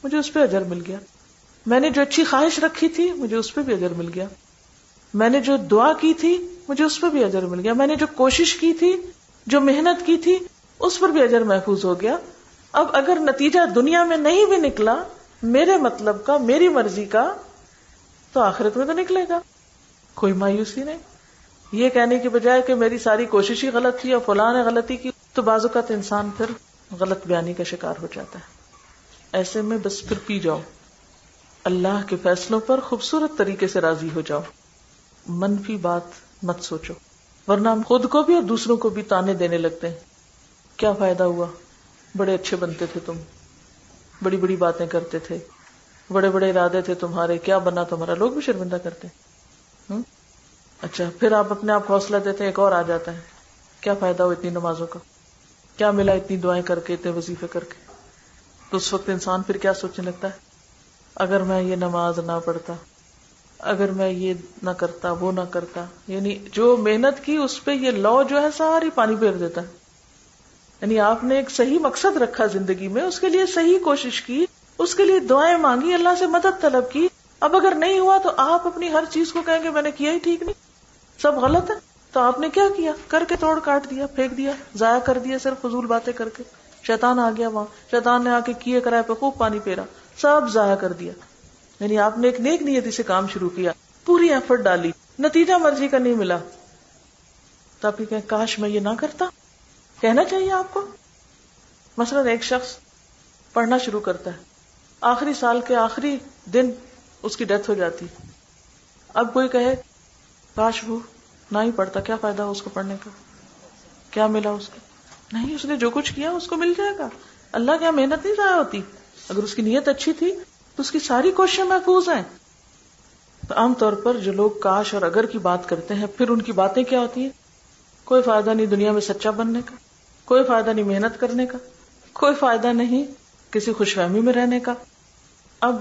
مجھے اس پہ اجر مل گیا، میں نے جو اچھی خواہش رکھی تھی مجھے اس پہ بھی اجر مل گیا، میں نے جو دعا کی تھی مجھے اس پہ بھی اجر مل گیا، میں نے جو کوشش کی تھی، جو محنت کی تھی، اس پر بھی اجر محفوظ ہو گیا۔ اب اگر نتیجہ دنیا میں نہیں بھی نکلا میرے مطلب کا، میری مرضی کا، تو آخرت میں تو نکلے گا، کوئی مایوسی نہیں۔ یہ کہنے کی بجائے کہ میری ساری کوشش ہی غلط تھی اور فلاں نے غلطی کی، تو بعض اوقات انسان پھر غلط بیانی کا شکار ہو جاتا ہے۔ ایسے میں بس پھر پی جاؤ، اللہ کے فیصلوں پر خوبصورت طریقے سے راضی ہو جاؤ، منفی بات مت سوچو، ورنہ ہم خود کو بھی اور دوسروں کو بھی تانے دینے لگتے ہیں۔ کیا فائدہ ہوا، بڑے اچھے بنتے تھے تم، بڑی بڑی باتیں کرتے تھے، بڑے بڑے ارادے تھے تمہارے، کیا بنا تمہارا؟ لوگ بھی شرمندہ کرتے ہیں۔ اچھا، پھر آپ اپنے آپ کو حوصلہ دیتے ہیں، ایک اور آ جاتا ہے، کیا فائدہ ہو اتنی نمازوں کا، کیا ملا اتنی دعائیں کر کے، اتنے وظیفے کر کے؟ تو اس وقت انسان پھر کیا سوچنے لگتا ہے، اگر میں یہ نماز نہ پڑھتا، اگر میں یہ نہ کرتا، وہ نہ کرتا، یعنی جو محنت کی اس پہ یہ لو جو ہے ساری پانی پھیر دیتا ہے۔ یعنی آپ نے ایک صحیح مقصد رکھا زندگی میں، اس کے لیے صحیح کوشش کی، اس کے لیے دعائیں مانگی، اللہ سے مدد طلب کی، اب اگر نہیں ہوا تو آپ اپنی ہر چیز کو کہیں گے میں نے کیا ہی ٹھیک نہیں، سب غلط ہے۔ تو آپ نے کیا کیا؟ کر کے توڑ کاٹ دیا، پھینک دیا، ضائع کر دیا، صرف فضول باتیں کر کے۔ شیطان آ گیا وہاں، شیطان نے آ کے کیے کرائے پہ خوب پانی پھیرا، سب ضائع کر دیا۔ یعنی آپ نے ایک نیک نیتی سے کام شروع کیا، پوری ایفرٹ ڈالی، نتیجہ مرضی کا نہیں ملا، تو آپ یہ کہیں کاش میں یہ نہ کرتا۔ کہنا چاہیے آپ کو۔ مثلا ایک شخص پڑھنا شروع کرتا ہے، آخری سال کے آخری دن اس کی ڈیتھ ہو جاتی، اب کوئی کہے کاش وہ نہ ہی پڑھتا، کیا فائدہ اس کو پڑھنے کا، کیا ملا اس کو؟ نہیں، اس نے جو کچھ کیا اس کو مل جائے گا، اللہ کی محنت نہیں ضائع ہوتی۔ اگر اس کی نیت اچھی تھی تو اس کی ساری کوششیں محفوظ ہیں۔ تو عام طور پر جو لوگ کاش اور اگر کی بات کرتے ہیں، پھر ان کی باتیں کیا ہوتی ہیں؟ کوئی فائدہ نہیں دنیا میں سچا بننے کا، کوئی فائدہ نہیں محنت کرنے کا، کوئی فائدہ نہیں کسی خوش فہمی میں رہنے کا۔ اب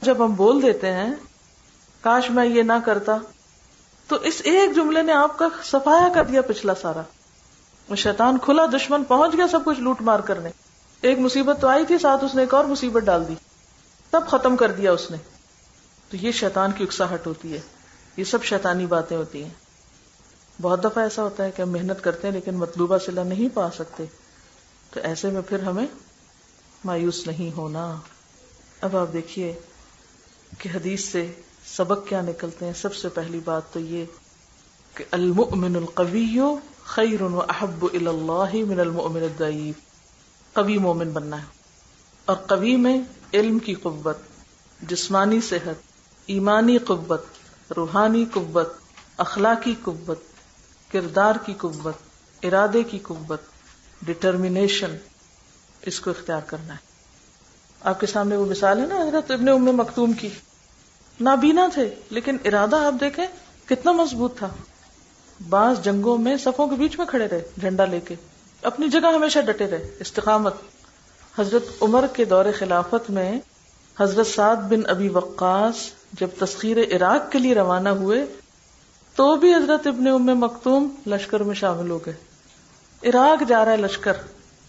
جب ہم بول دیتے ہیں کاش میں یہ نہ کرتا، تو اس ایک جملے نے آپ کا صفایا کر دیا پچھلا سارا. شیطان کھلا دشمن پہنچ گیا سب کچھ لوٹ مار کرنے. ایک مصیبت تو آئی تھی، ساتھ اس نے ایک اور مصیبت ڈال دی، سب ختم کر دیا اس نے. تو یہ شیطان کی اکساہٹ ہوتی ہے، یہ سب شیطانی باتیں ہوتی ہیں. بہت دفعہ ایسا ہوتا ہے کہ ہم محنت کرتے ہیں لیکن مطلوبہ صلہ نہیں پا سکتے، تو ایسے میں پھر ہمیں مایوس نہیں ہونا. اب آپ دیکھیے کہ حدیث سے سبق کیا نکلتے ہیں. سب سے پہلی بات تو یہ کہ المؤمن القوی خیر و احب الی اللہ من المؤمن الضعیف. قوی مومن بننا ہے، اور قوی میں علم کی قوت، جسمانی صحت، ایمانی قوت، روحانی قوت، اخلاقی قوت، کردار کی قوت، ارادے کی قوت، ڈٹرمنیشن، اس کو اختیار کرنا ہے. آپ کے سامنے وہ مثال ہے نا حضرت ابن ام مکتوم کی. نابینا تھے لیکن ارادہ آپ دیکھیں کتنا مضبوط تھا. بعض جنگوں میں صفوں کے بیچ میں کھڑے رہے جھنڈا لے کے، اپنی جگہ ہمیشہ ڈٹے رہے، استقامت. حضرت عمر کے دور خلافت میں حضرت سعد بن ابی وقاص جب تسخیر عراق کے لیے روانہ ہوئے تو بھی حضرت ابن ام مکتوم لشکر میں شامل ہو گئے. عراق جا رہا ہے لشکر،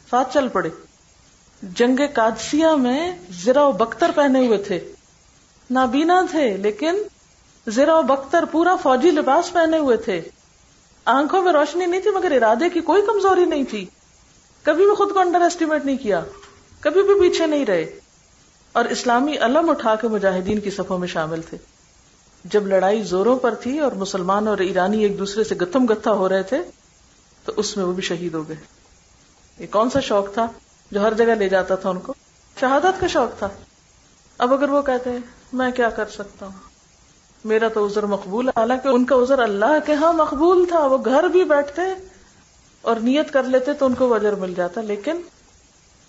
ساتھ چل پڑے. جنگ قادسیہ میں زرہ و بختر پہنے ہوئے تھے، نابینا تھے لیکن زرہ و بختر پورا فوجی لباس پہنے ہوئے تھے. آنکھوں میں روشنی نہیں تھی مگر ارادے کی کوئی کمزوری نہیں تھی. کبھی بھی خود کو انڈر ایسٹیمیٹ نہیں کیا، کبھی بھی پیچھے نہیں رہے، اور اسلامی علم اٹھا کے مجاہدین کی صفوں میں شامل تھے. جب لڑائی زوروں پر تھی اور مسلمان اور ایرانی ایک دوسرے سے گتھم گتھا ہو رہے تھے تو اس میں وہ بھی شہید ہو گئے. یہ کون سا شوق تھا جو ہر جگہ لے جاتا تھا ان کو؟ شہادت کا شوق تھا. اب اگر وہ کہتے ہیں میں کیا کر سکتا ہوں، میرا تو عذر مقبول ہے، حالانکہ ان کا عذر اللہ کے ہاں مقبول تھا. وہ گھر بھی بیٹھتے اور نیت کر لیتے تو ان کو اجر مل جاتا، لیکن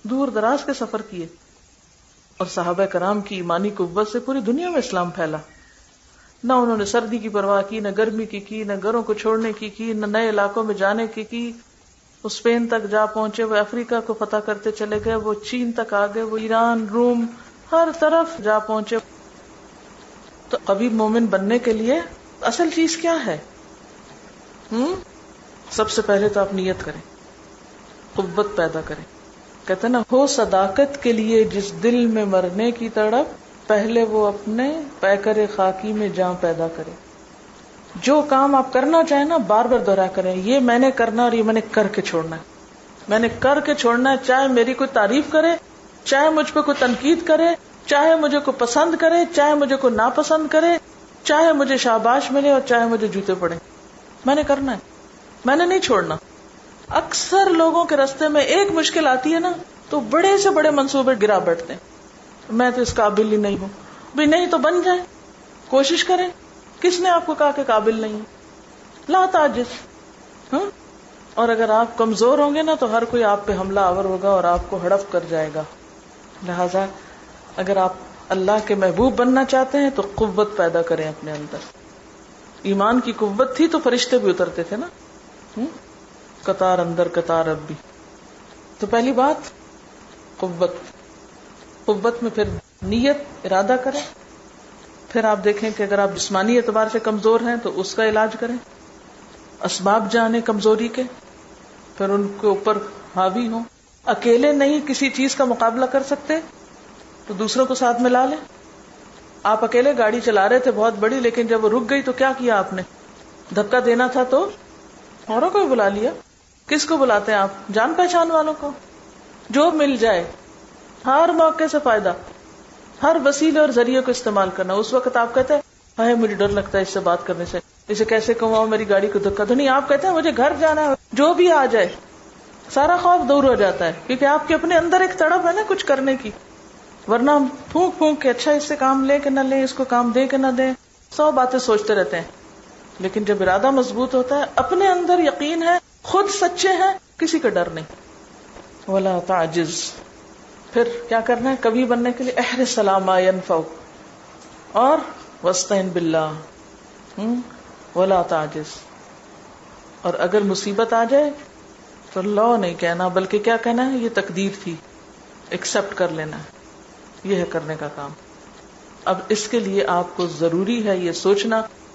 دور دراز کے سفر کیے. اور صحابہ کرام کی ایمانی قوت سے پوری دنیا میں اسلام پھیلا. نہ انہوں نے سردی کی پرواہ کی، نہ گرمی کی، نہ گھروں کو چھوڑنے کی، نہ نئے علاقوں میں جانے کی. وہ اسپین تک جا پہنچے، وہ افریقہ کو فتح کرتے چلے گئے، وہ چین تک آ گئے، وہ ایران، روم، ہر طرف جا پہنچے. تو قوی مومن بننے کے لیے اصل چیز کیا ہے؟ سب سے پہلے تو آپ نیت کریں، قوت پیدا کریں. کہتے نا ہو صداقت کے لیے جس دل میں مرنے کی تڑپ، پہلے وہ اپنے پیکر خاکی میں جان پیدا کرے. جو کام آپ کرنا چاہیں نا بار بار دوہرا کریں، یہ میں نے کرنا اور یہ میں نے کر کے چھوڑنا ہے. میں نے کر کے چھوڑنا ہے، چاہے میری کوئی تعریف کرے، چاہے مجھ پہ کوئی تنقید کرے، چاہے مجھے کوئی پسند کرے، چاہے مجھے کوئی ناپسند کرے، چاہے مجھے شاباش ملے اور چاہے مجھے جوتے پڑے، میں نے کرنا ہے، میں نے نہیں چھوڑنا. اکثر لوگوں کے راستے میں ایک مشکل آتی ہے نا تو بڑے سے بڑے منصوبے گرا بیٹھتے ہیں. میں تو اس قابل ہی نہیں ہوں. بھی نہیں تو بن جائیں، کوشش کریں. کس نے آپ کو کہا کہ قابل نہیں ہے؟ لا تعجز. اور اگر آپ کمزور ہوں گے نا تو ہر کوئی آپ پہ حملہ آور ہوگا اور آپ کو ہڑپ کر جائے گا. لہذا اگر آپ اللہ کے محبوب بننا چاہتے ہیں تو قوت پیدا کریں اپنے اندر. ایمان کی قوت تھی تو فرشتے بھی اترتے تھے نا، قطار اندر قطار اب بھی. تو پہلی بات قوت میں پھر نیت، ارادہ کریں. پھر آپ دیکھیں کہ اگر آپ جسمانی اعتبار سے کمزور ہیں تو اس کا علاج کریں. اسباب جانیں کمزوری کے، پھر ان کے اوپر حاوی ہوں. اکیلے نہیں کسی چیز کا مقابلہ کر سکتے تو دوسروں کو ساتھ ملا لیں. آپ اکیلے گاڑی چلا رہے تھے بہت بڑی، لیکن جب وہ رک گئی تو کیا کیا آپ نے؟ دھکا دینا تھا تو اوروں کو بلا لیا. کس کو بلاتے ہیں آپ؟ جان پہچان والوں کو. جو مل جائے، ہر موقع سے فائدہ، ہر وسیلے اور ذریعے کو استعمال کرنا. اس وقت آپ کہتے ہیں مجھے ڈر لگتا ہے اس سے بات کرنے سے، اسے کیسے کہوں میری گاڑی کو دھکا دو. نہیں، آپ کہتے ہیں مجھے گھر جانا ہے، جو بھی آ جائے. سارا خوف دور ہو جاتا ہے کیونکہ آپ کے اپنے اندر ایک تڑپ ہے نا کچھ کرنے کی. ورنہ ہم پھونک پھونک کے اچھا اس سے کام لے کے نہ لیں، اس کو کام دے کے نہ دیں، 100 باتیں سوچتے رہتے ہیں. لیکن جب ارادہ مضبوط ہوتا ہے، اپنے اندر یقین ہے، خود سچے ہیں، کسی کا ڈر نہیں. ولا تعجز. پھر کیا کرنا ہے کبھی بننے کے لیے؟ احرص علی ما ينفعک اور واستعن باللہ. ولا تعجز. اور اگر مصیبت آ جائے تو لا نہیں کہنا، بلکہ کیا کہنا ہے؟ یہ تقدیر تھی، ایکسپٹ کر لینا ہے. یہ ہے کرنے کا کام. اب اس کے لیے آپ کو ضروری ہے یہ سوچنا